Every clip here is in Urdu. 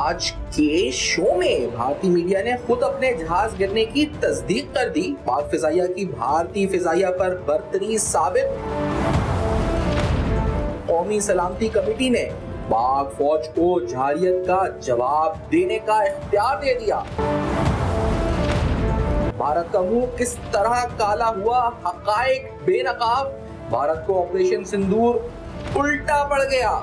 آج کے شو میں بھارتی میڈیا نے خود اپنے جہاز گرنے کی تصدیق کر دی. پاک فضائیہ کی بھارتی فضائیہ پر برتری ثابت. قومی سلامتی کمیٹی نے پاک فوج کو جارحیت کا جواب دینے کا اختیار دے دیا. بھارت کا منہ کس طرح کالا ہوا، حقائق بے نقاب. بھارت کو آپریشن سندور الٹا پڑ گیا.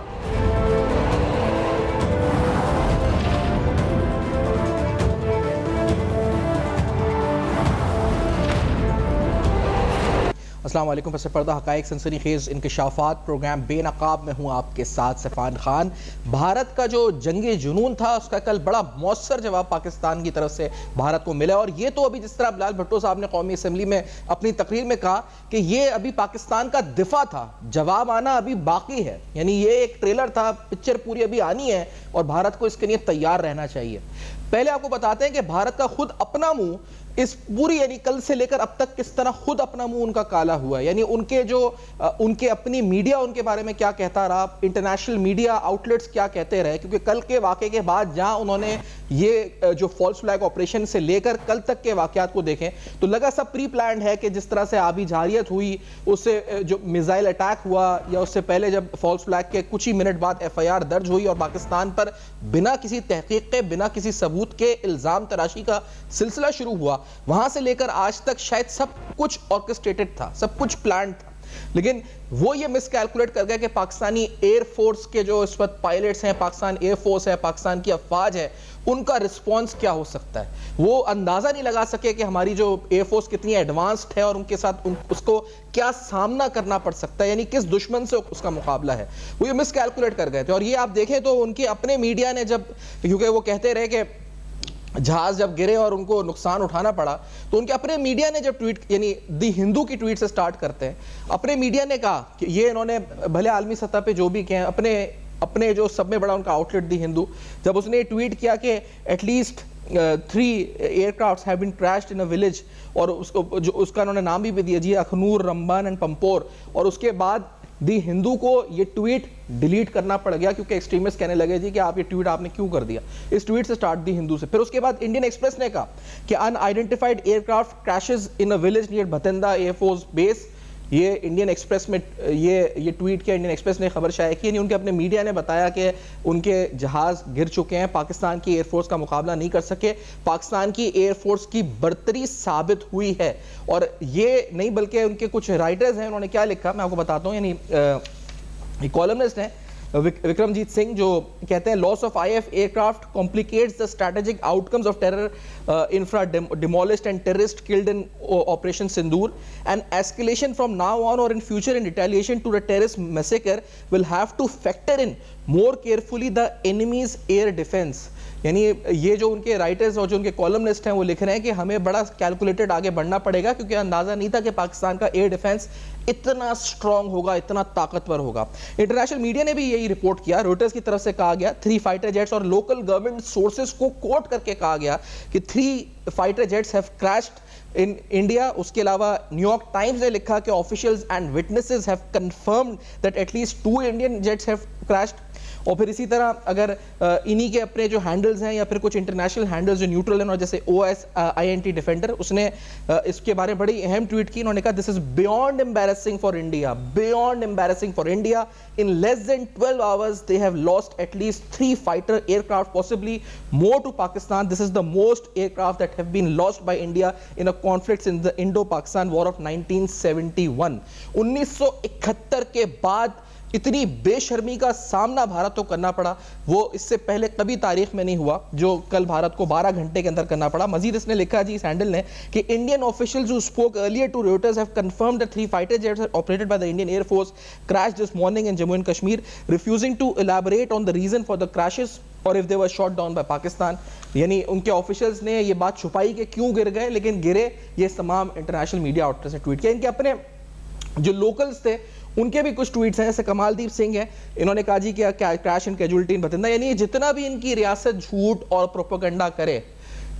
السلام علیکم. پس پردہ حقائق سنسنی خیز انکشافات پروگرام بے نقاب میں ہوں آپ کے ساتھ سفان خان. بھارت کا جو جنگی جنون تھا اس کا کل بڑا مؤثر جواب پاکستان کی طرف سے بھارت کو ملا، اور یہ تو ابھی جس طرح بلال بھٹو صاحب نے قومی اسمبلی میں اپنی تقریر میں کہا کہ یہ ابھی پاکستان کا دفاع تھا، جواب آنا ابھی باقی ہے. یعنی یہ ایک ٹریلر تھا، پکچر پوری ابھی آنی ہے اور بھارت کو اس کے لیے تیار رہنا چاہیے. پہلے آپ کو بتاتے ہیں کہ بھارت کا خود اپنا منہ اس پوری یعنی کل سے لے کر اب تک کس طرح خود اپنا منہ ان کا کالا ہوا ہے. یعنی ان کے اپنی میڈیا ان کے بارے میں کیا کہتا رہا، انٹرنیشنل میڈیا آؤٹلیٹس کیا کہتے رہے، کیونکہ کل کے واقعے کے بعد جہاں انہوں نے یہ جو فالس فلیگ آپریشن سے لے کر کل تک کے واقعات کو دیکھیں تو لگا سب پری پلانڈ ہے کہ جس طرح سے آبی جارحیت ہوئی، اس سے جو میزائل اٹیک ہوا، یا اس سے پہلے جب فالس فلیگ کے کچھ ہی منٹ بعد ایف آئی آر درج ہوئی اور پاکستان پر بنا کسی تحقیق کے، بنا کسی ثبوت کے الزام تراشی کا سلسلہ شروع ہوا، وہاں سے لے کر آج تک شاید سب کچھ آرکسٹریٹڈ تھا، سب کچھ پلانڈ تھا. لیکن وہ یہ مس کیلکولیٹ کر گیا کہ پاکستانی ایئر فورس کے جو اس وقت پائلٹس ہیں، پاکستان ایئر فورس ہے، پاکستان کی افواج ہے، ان کا رسپانس کیا ہو سکتا ہے. وہ اندازہ نہیں لگا سکے کہ ہماری جو ایئر فورس کتنی ایڈوانسڈ ہے اور ان کے ساتھ اس کو کیا سامنا کرنا پڑ سکتا ہے، یعنی کس دشمن سے اس کا مقابلہ ہے. وہ یہ مس کیلکولیٹ کر گئے تھے. اور یہ آپ دیکھیں تو ان کے اپنے میڈیا نے جب، کیونکہ وہ کہتے رہے کہ جہاز جب گرے اور ان کو نقصان اٹھانا پڑا، تو ان کے اپنے میڈیا نے جب ٹویٹ، یعنی دی ہندو کی ٹویٹ سے سٹارٹ کرتے ہیں، اپنے میڈیا نے کہا کہ یہ انہوں نے بھلے عالمی سطح پہ جو بھی کہیں، اپنے جو سب میں بڑا ان کا آؤٹ لیٹ دی ہندو، جب اس نے ٹویٹ کیا کہ at least 3 aircrafts have been crashed in a village، اور اس کا انہوں نے نام بھی دیا جی اخنور، رمبان اینڈ پمپور. اور اس کے بعد دی ہندو کو یہ ٹویٹ ڈیلیٹ کرنا پڑ گیا کیونکہ ایکسٹریمسٹ کہنے لگے جی کہ آپ یہ ٹویٹ آپ نے کیوں کر دیا. اس ٹویٹ سے سٹارٹ دی ہندو سے. پھر اس کے بعد انڈین ایکسپریس نے کہا کہ unidentified aircraft crashes in a village near Bathinda air force base. یہ انڈین ایکسپریس میں یہ ٹویٹ کیا انڈین ایکسپریس نے خبر شائع کی. یعنی ان کے اپنے میڈیا نے بتایا کہ ان کے جہاز گر چکے ہیں، پاکستان کی ایئر فورس کا مقابلہ نہیں کر سکے، پاکستان کی ایئر فورس کی برتری ثابت ہوئی ہے. اور یہ نہیں بلکہ ان کے کچھ رائٹرز ہیں، انہوں نے کیا لکھا میں آپ کو بتاتا ہوں. یعنی کالمنسٹ ہیں وکرمجیت سنگھ، جو کہتے ہیں loss of I F aircraft complicates the strategic outcomes of terror infra demolished and terrorist killed in operation Sindoor and escalation from now on or in future in retaliation to the terrorist massacre will have to factor in more carefully the enemy's air defence. یعنی یہ جو ان کے رائٹرز اور جو ان کے کالمنسٹ ہیں وہ لکھ رہے ہیں کہ ہمیں بڑا کیلکولیٹڈ آگے بڑھنا پڑے گا، کیونکہ اندازہ نہیں تھا کہ پاکستان کا ایئر ڈیفینس اتنا سٹرونگ ہوگا، اتنا طاقتور ہوگا. انٹرنیشنل میڈیا نے بھی یہی رپورٹ کیا. روٹرز کی طرف سے کہا گیا 3 فائٹر جیٹس، اور لوکل گورنمنٹ سورسز کو کوٹ کر کے کہا گیا کہ 3 fighter jets have crashed in India. اس کے علاوہ نیو یارک ٹائمز نے لکھا کہ officials and witnesses have confirmed that at least 2 Indian jets have crashed. اور پھر اسی طرح اگر انہی کے اپنے جو ہینڈلز ہیں یا پھر کچھ انٹرنیشنل ہینڈلز جو نیوٹرل ہیں، اور جیسے OSINT ڈیفینڈر، اس نے اس کے بارے میں بڑی اہم ٹویٹ کی. انہوں نے کہا this is beyond embarrassing for India, beyond embarrassing for India. In less than 12 hours they have lost at least 3 fighter aircraft, possibly more to Pakistan. This is the most aircraft that have been lost by India in a conflict in the Indo-Pakistan war of 1971. 1971 کے بعد اتنی بے شرمی کا سامنا بھارت کو کرنا پڑا، وہ اس سے پہلے کبھی تاریخ میں نہیں ہوا، جو کل بھارت کو 12 گھنٹے کے اندر کرنا پڑا. مزید اس نے لکھا جی اس ہینڈل نے کہ Indian officials who spoke earlier to Reuters have confirmed that 3 fighter jets operated by the Indian Air Force crashed this morning in Jammu and Kashmir, refusing to elaborate on the reason for the crashes or if they were shot down by Pakistan. یعنی ان کے آفیشلز نے یہ بات چھپائی کہ کیوں گر گئے، لیکن گرے یہ تمام انٹرنیشنل میڈیا آؤٹلیٹس نے ٹویٹ کیا. ان کے اپنے جو لوکلز تھے ان کے بھی کچھ ٹویٹس ہیں، جیسے کمال دیپ سنگھ ہیں، انہوں نے کہا جی کہ کریش اینڈ کیجوالٹی ان بھتندا. یعنی جتنا بھی ان کی ریاست جھوٹ اور پروپیگنڈا کرے،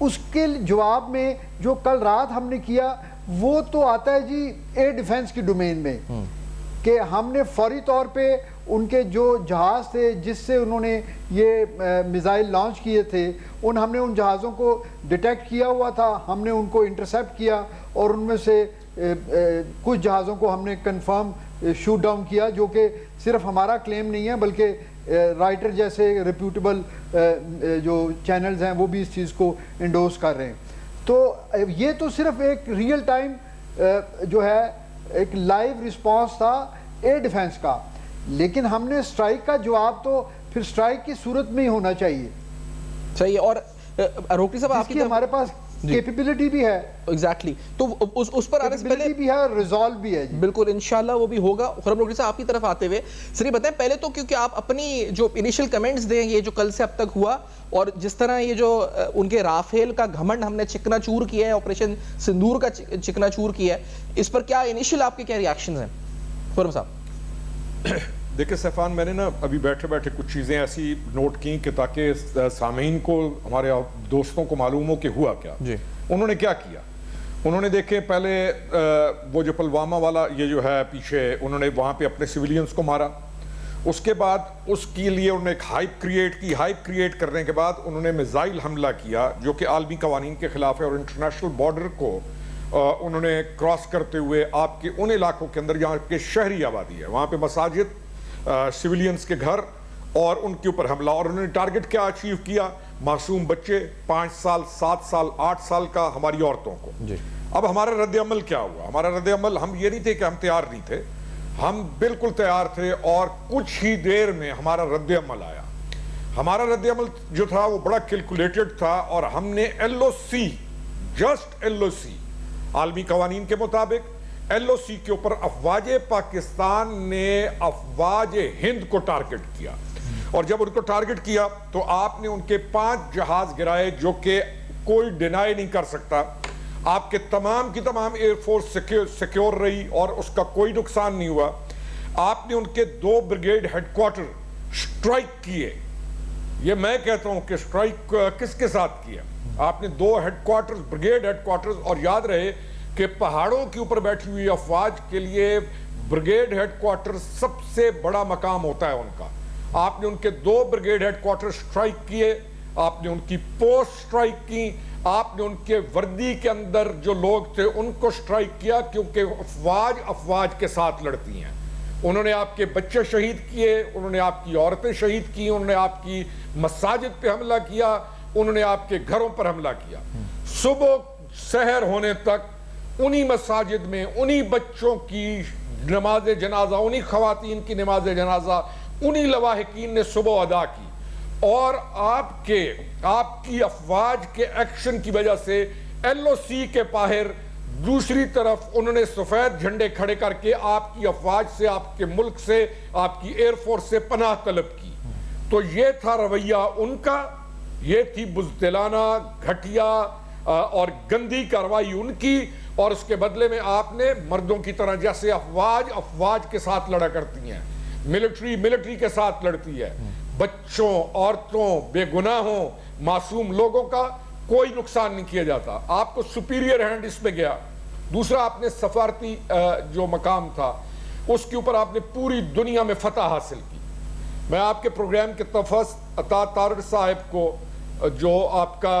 اس کے جواب میں جو کل رات ہم نے کیا وہ تو آتا ہے جی ایئر ڈیفنس کی ڈومین میں، کہ ہم نے فوری طور پہ ان کے جو جہاز تھے جس سے انہوں نے یہ میزائل لانچ کیے تھے ہم نے ان جہازوں کو ڈیٹیکٹ کیا ہوا تھا، ہم نے ان کو انٹرسیپٹ کیا اور ان میں سے کچھ جہازوں کو ہم نے کنفرم شوٹ ڈاؤن کیا، جو کہ صرف ہمارا کلیم نہیں ہے بلکہ رائٹر جیسے ریپیوٹیبل جو چینلز ہیں وہ بھی اس چیز کو انڈورس کر رہے ہیں۔ تو یہ تو صرف ایک ریئل ٹائم جو ہے ایک لائیو رسپانس تھا ایئر ڈیفنس کا، لیکن ہم نے اسٹرائک کا جواب تو پھر اسٹرائک کی صورت میں ہی ہونا چاہیے۔ صحیح، اور روکڑی صاحب آپ کی ہمارے پاس کیپیبلٹی بھی ہے، ایگزیکٹلی، تو اس پر آنے سے پہلے بھی ہے، ریزالو بھی ہے، بالکل انشاءاللہ وہ بھی ہوگا۔ خرم روکڑی صاحب آپ کی طرف آتے ہوئے سر یہ بتائیں پہلے تو، کیونکہ آپ اپنی جو انیشل کمنٹس دیں یہ جو کل سے اب تک ہوا اور جس طرح یہ جو ان کے رافیل کا گھمنڈ ہم نے چکنا چور کیا ہے، آپریشن سندور کا چکنا چور کیا ہے، اس پر کیا انیشل آپ کے کیا ریاکشنز ہیں خرم صاحب؟ دیکھیں سیفان، میں نے نا ابھی بیٹھے بیٹھے کچھ چیزیں ایسی نوٹ کی کہ تاکہ سامعین کو، ہمارے دوستوں کو معلوم ہو کہ ہوا کیا۔ جی، انہوں نے کیا کیا؟ انہوں نے دیکھیں پہلے وہ جو پلوامہ والا یہ جو ہے پیچھے، انہوں نے وہاں پہ اپنے سویلینز کو مارا، اس کے بعد اس کے لیے انہوں نے ایک ہائپ کریٹ کی، ہائپ کریٹ کرنے کے بعد انہوں نے میزائل حملہ کیا جو کہ عالمی قوانین کے خلاف ہے، اور انٹرنیشنل بارڈر کو انہوں نے کراس کرتے ہوئے آپ کے ان علاقوں کے اندر جہاں کے شہری آبادی ہے وہاں پہ مساجد، سویلینز کے گھر اور ان کے اوپر حملہ، اور انہوں نے ٹارگٹ کیا اچیو کیا؟ معصوم بچے 5 سال 7 سال 8 سال کا، ہماری عورتوں کو۔ اب ہمارا رد عمل کیا ہوا؟ ہمارا رد عمل، ہم یہ نہیں تھے کہ ہم تیار نہیں تھے، ہم بالکل تیار تھے، اور کچھ ہی دیر میں ہمارا رد عمل آیا۔ ہمارا رد عمل جو تھا وہ بڑا کیلکولیٹڈ تھا، اور ہم نے LOC، جسٹ LOC، عالمی قوانین کے مطابق LOC کے اوپر افواج پاکستان نے افواج ہند کو ٹارگٹ کیا، اور جب ان کو ٹارگٹ کیا تو آپ نے ان کے 5 جہاز گرائے جو کہ کوئی ڈینائی نہیں کر سکتا۔ آپ کے تمام کی تمام ایئر فورس سیکیور رہی اور اس کا کوئی نقصان نہیں ہوا۔ آپ نے ان کے 2 بریگیڈ ہیڈ کوارٹر سٹرائک کیے۔ یہ میں کہتا ہوں کہ سٹرائک کس کے ساتھ کیا؟ آپ نے 2 headquarters, brigade headquarters, اور یاد رہے کہ پہاڑوں کے اوپر بیٹھی ہوئی افواج کے لیے بریگیڈ ہیڈ کوارٹر سب سے بڑا مقام ہوتا ہے ان کا۔ آپ نے ان کے 2 بریگیڈ ہیڈ کوارٹر سٹرائک کیے، آپ نے ان کی پوسٹ سٹرائک کی، آپ نے ان کے وردی کے اندر جو لوگ تھے ان کو سٹرائک کیا، کیونکہ افواج کے ساتھ لڑتی ہیں۔ انہوں نے آپ کے بچے شہید کیے، انہوں نے آپ کی عورتیں شہید کی، انہوں نے آپ کی مساجد پہ حملہ کیا، انہوں نے آپ کے گھروں پر حملہ کیا۔ صبح سحر ہونے تک انہی مساجد میں انہی بچوں کی نماز جنازہ، انہی خواتین کی نماز جنازہ انہی لواحقین نے صبح ادا کی، اور آپ کی افواج کے ایکشن کی وجہ سے LOC کے باہر دوسری طرف انہوں نے سفید جھنڈے کھڑے کر کے آپ کی افواج سے، آپ کے ملک سے، آپ کی ایئر فورس سے پناہ طلب کی۔ تو یہ تھا رویہ ان کا، یہ تھی بزدلانہ، گھٹیا اور گندی کارروائی ان کی، اور اس کے بدلے میں آپ نے مردوں کی طرح، جیسے افواج کے ساتھ لڑا کرتی ہیں، ملٹری کے ساتھ لڑتی ہے، بچوں، عورتوں، بے گناہوں، معصوم لوگوں کا کوئی نقصان نہیں کیا جاتا۔ آپ کو سپیریئر ہینڈ اس پہ گیا۔ دوسرا، آپ نے سفارتی جو مقام تھا اس کے اوپر آپ نے پوری دنیا میں فتح حاصل کی۔ میں آپ کے پروگرام کے تفص عطا طارڑ صاحب کو، جو آپ کا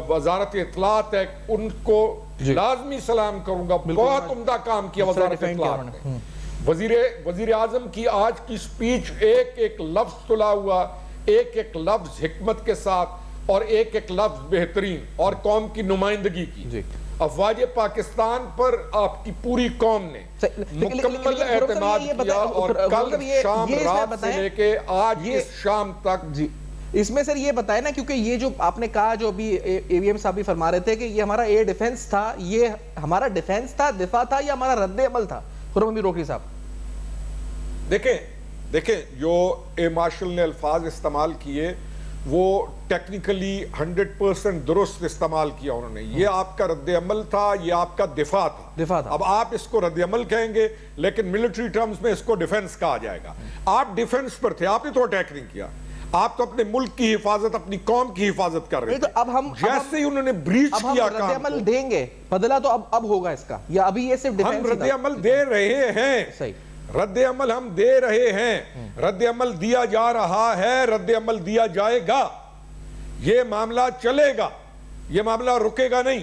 وزارت اطلاعات ہے، ان کو لازمی سلام کروں گا، بہت عمدہ کام کیا وزارت اطلاعات نے۔ وزیر اعظم کی آج کی سپیچ ایک ایک لفظ تلا ہوا، ایک ایک لفظ حکمت کے ساتھ، اور ایک ایک لفظ بہترین، اور قوم کی نمائندگی کی۔ افواج پاکستان پر آپ کی پوری قوم نے مکمل اعتماد کیا، اور کل شام رات سے لے کے آج اس شام تک۔ اس میں سر یہ بتائیں نا، کیونکہ یہ جو آپ نے کہا، جو ابھی AVM صاحب بھی فرما رہے تھے کہ یہ ہمارا ایئر ڈیفنس تھا، یہ ہمارا ڈیفنس تھا، دفاع تھا، یا ہمارا رد عمل تھا؟ خرم امیر روکڑی صاحب دیکھیں جو اے مارشل نے الفاظ استعمال کیے وہ ٹیکنیکلی 100% درست استعمال کیا انہوں نے۔ یہ آپ کا رد عمل تھا، یہ آپ کا دفاع تھا۔ اب آپ اس کو رد عمل کہیں گے، لیکن ملٹری ٹرمز میں اس کو ڈیفنس کہا جائے گا۔ آپ ڈیفنس پر تھے، آپ نے تو اٹیک نہیں کیا، آپ تو اپنے ملک کی حفاظت, اپنی قوم کی حفاظت کر رہے تو تھے. اب ہم جیسے ہی انہوں نے بریچ کیا رد کام عمل دیں گے, بدلہ تو اب ہوگا اس کا, یا ابھی یہ صرف ہم رد عمل دے رہے ہیں. صحیح, رد عمل ہم دے رہے ہیں, رد عمل دیا جا رہا ہے, رد عمل دیا جائے گا. یہ معاملہ چلے گا, یہ معاملہ رکے گا نہیں.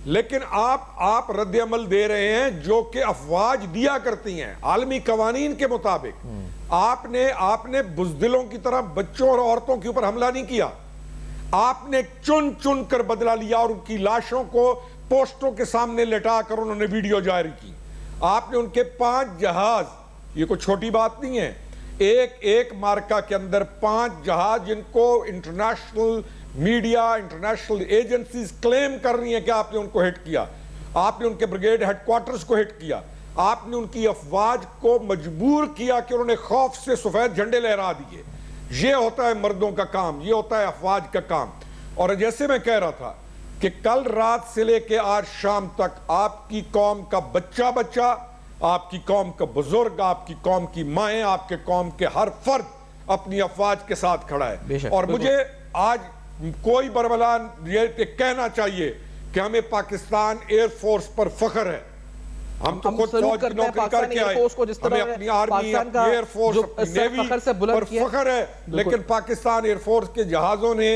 لیکن آپ رد عمل دے رہے ہیں جو کہ افواج دیا کرتی ہیں عالمی قوانین کے مطابق. آپ نے بزدلوں کی طرح بچوں اور عورتوں کے اوپر حملہ نہیں کیا. آپ نے چن چن کر بدلہ لیا اور ان کی لاشوں کو پوسٹوں کے سامنے لٹا کر انہوں نے ویڈیو جاری کی. آپ نے ان کے 5 جہاز, یہ کوئی چھوٹی بات نہیں ہے, ایک مارکہ کے اندر 5 جہاز جن کو انٹرنیشنل میڈیا, انٹرنیشنل ایجنسیز کلیم کر رہی ہیں کہ آپ نے ان کو ہٹ کیا. آپ نے ان کے بریگیڈ ہیڈ کوارٹرز کو ہٹ کیا. آپ نے ان کی افواج کو مجبور کیا کہ انہوں نے خوف سے سفید جھنڈے لہرا دیے. یہ ہوتا ہے مردوں کا کام, یہ ہوتا ہے افواج کا کام. اور جیسے میں کہہ رہا تھا کہ کل رات سے لے کے آج شام تک آپ کی قوم کا بچہ, آپ کی قوم کا بزرگ, آپ کی قوم کی مائیں, آپ کے قوم کے ہر فرد اپنی افواج کے ساتھ کھڑا ہے. اور مجھے آج کوئی بربلا یہ کہنا چاہیے کہ ہمیں پاکستان ایئر فورس پر فخر ہے. ہم تو خود فوج کی نوکری کر کے آئے, ہمیں اپنی آرمی, اپنی ایئر فورس, اپنی نیوی پر فخر ہے. لیکن پاکستان ایئر فورس کے جہازوں نے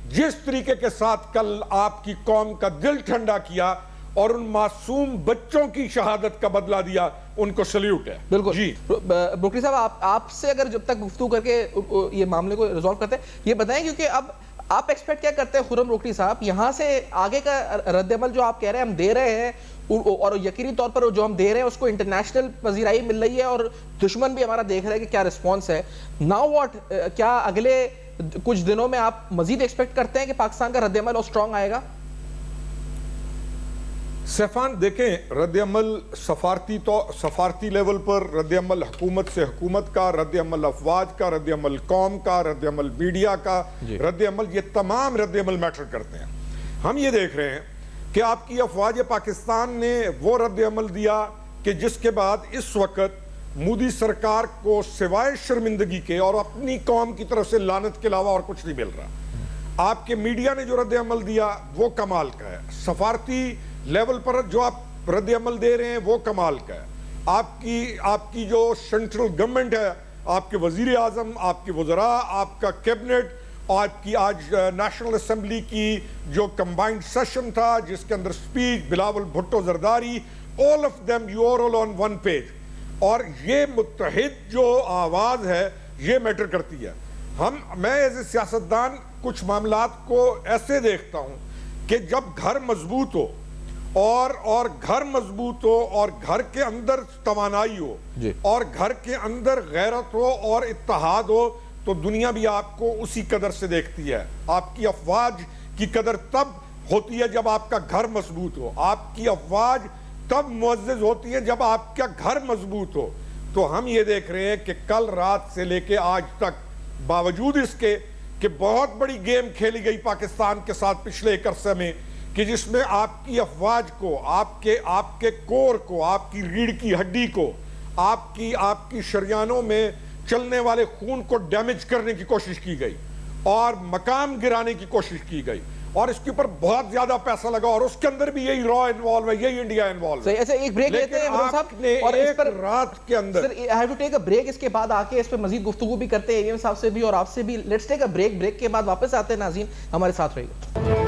جس طریقے کے ساتھ کل آپ کی قوم کا دل ٹھنڈا کیا اور ان معصوم بچوں کی شہادت کا بدلہ دیا, ان کو سلیوٹ ہے. بالکل جی بروکلی صاحب, آپ سے اگر جب تک گفتگو کر کے یہ معاملے کو ریزالو کرتے ہیں, یہ بتائیں کیونکہ اب آپ ایکسپیکٹ کیا کرتے ہیں خرم روکڑی صاحب, یہاں سے آگے کا رد عمل جو آپ کہہ رہے ہیں ہم دے رہے ہیں, اور یقینی طور پر جو ہم دے رہے ہیں اس کو انٹرنیشنل پذیرائی مل رہی ہے اور دشمن بھی ہمارا دیکھ رہا ہے کہ کیا رسپانس ہے. ناؤ واٹ, کیا اگلے کچھ دنوں میں آپ مزید ایکسپیکٹ کرتے ہیں کہ پاکستان کا رد عمل اور سٹرونگ آئے گا؟ سیفان دیکھیں, رد عمل سفارتی لیول پر رد عمل حکومت سے حکومت کا, رد عمل افواج کا, رد عمل قوم کا, رد عمل میڈیا کا, رد عمل, یہ تمام رد عمل میٹر کرتے ہیں. ہم یہ دیکھ رہے ہیں کہ آپ کی افواج پاکستان نے وہ رد عمل دیا کہ جس کے بعد اس وقت مودی سرکار کو سوائے شرمندگی کے اور اپنی قوم کی طرف سے لعنت کے علاوہ اور کچھ نہیں مل رہا. آپ کے میڈیا نے جو رد عمل دیا وہ کمال کا ہے. سفارتی لیول پر جو آپ رد عمل دے رہے ہیں وہ کمال کا ہے. آپ کی جو سینٹرل گورنمنٹ ہے, آپ کے وزیر اعظم, آپ کے وزراء, آپ کا کیبنٹ, آپ کی آج نیشنل اسمبلی کی جو کمبائنڈ سیشن تھا جس کے اندر speech Bilawal Bhutto Zardari, all of them you are all on one page. اور یہ متحد جو آواز ہے یہ میٹر کرتی ہے. میں ایز اے سیاستدان کچھ معاملات کو ایسے دیکھتا ہوں کہ جب گھر مضبوط ہو اور گھر مضبوط ہو اور گھر کے اندر توانائی ہو اور گھر کے اندر غیرت ہو اور اتحاد ہو تو دنیا بھی آپ کو اسی قدر سے دیکھتی ہے. آپ کی افواج کی قدر تب ہوتی ہے جب آپ کا گھر مضبوط ہو. آپ کی افواج تب معزز ہوتی ہے جب آپ کا گھر مضبوط ہو. تو ہم یہ دیکھ رہے ہیں کہ کل رات سے لے کے آج تک باوجود اس کے کہ بہت بڑی گیم کھیلی گئی پاکستان کے ساتھ پچھلے ایک عرصے میں, کہ جس میں آپ کی افواج کو, آپ کے کور کو, آپ کی ریڑھ کی ہڈی کو, آپ کی شریانوں میں چلنے والے خون کو ڈیمیج کرنے کی کوشش کی گئی اور مقام گرانے کی کوشش کی گئی, اور اس کے اوپر بہت زیادہ پیسہ لگا, اور اس کے اندر بھی یہی را انوالو ہے, یہی انڈیا انوالو ہے. ایسے ایک بریک لیتے ہیں آپ نے ایک رات کے اندر, سر I have to take a break, اس کے بعد آ کے اس پہ مزید گفتگو بھی کرتے ہیں صاحب سے بھی اور آپ سے بھی. لیٹس ٹیک اے بریک کے بعد واپس آتے ہیں. ناظرین ہمارے ساتھ رہیے گا.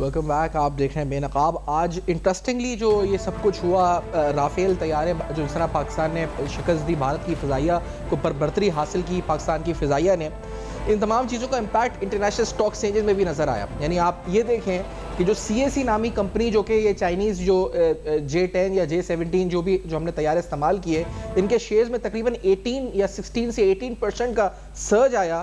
ویلکم بیک, آپ دیکھ رہے ہیں بے نقاب. آج انٹرسٹنگلی جو یہ سب کچھ ہوا, رافیل طیارے جو اس طرح پاکستان نے شکست دی, بھارت کی فضائیہ کو برتری حاصل کی پاکستان کی فضائیہ نے, ان تمام چیزوں کا امپیکٹ انٹرنیشنل اسٹاک ایکسچینجز میں بھی نظر آیا. یعنی آپ یہ دیکھیں کہ جو CAC نامی کمپنی, جو کہ یہ چائنیز جو J10 یا J17 جو ہم نے طیارے استعمال کیے, ان کے شیئرز میں تقریباً 18 یا 16 سے 18% کا سرج آیا,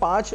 5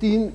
3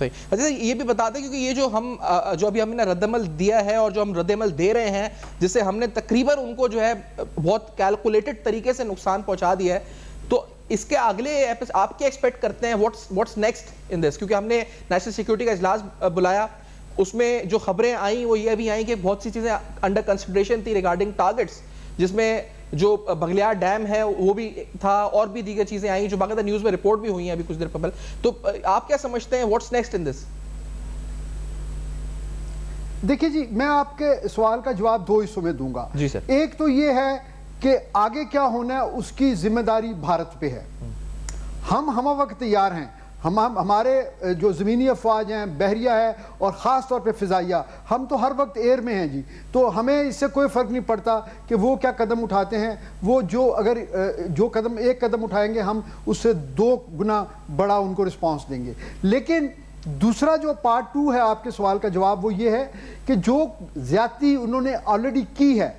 صحیح. اچھا یہ بھی بتا دیں کیونکہ یہ جو ابھی ہم نے رد عمل دیا ہے اور جو ہم رد عمل دے رہے ہیں جس سے ہم نے تقریباً ان کو جو ہے بہت کیلکولیٹڈ طریقے سے نقصان پہنچا دیا ہے, تو اس کے اگلے آپ کیا ایکسپیکٹ کرتے ہیں واٹس نیکسٹ ان دس؟ کیونکہ ہم نے نیشنل سیکیورٹی کا اجلاس بلایا, اس میں جو خبریں آئیں وہ یہ بھی آئیں کہ بہت سی چیزیں انڈر کنسیڈریشن تھی ریگارڈنگ ٹارگٹس, جس میں جو بغلیار ڈیم ہے وہ بھی تھا اور بھی دیگر چیزیں آئیں جو باقاعدہ نیوز میں رپورٹ بھی ہوئی ہیں ابھی کچھ دیر قبل. تو آپ کیا سمجھتے ہیں واٹس نیکسٹ ان دس؟ دیکھیے جی, میں آپ کے سوال کا جواب دو حصوں میں دوں گا. جی سر. ایک تو یہ ہے کہ آگے کیا ہونا ہے اس کی ذمہ داری بھارت پہ ہے. ہم وقت تیار ہیں, ہمارے جو زمینی افواج ہیں, بحریہ ہے اور خاص طور پہ فضائیہ, ہم تو ہر وقت ایئر میں ہیں جی. تو ہمیں اس سے کوئی فرق نہیں پڑتا کہ وہ کیا قدم اٹھاتے ہیں. وہ ایک قدم اٹھائیں گے ہم اس سے 2 گنا بڑا ان کو رسپانس دیں گے. لیکن دوسرا جو پارٹ 2 ہے آپ کے سوال کا جواب وہ یہ ہے کہ جو زیادتی انہوں نے آلریڈی کی ہے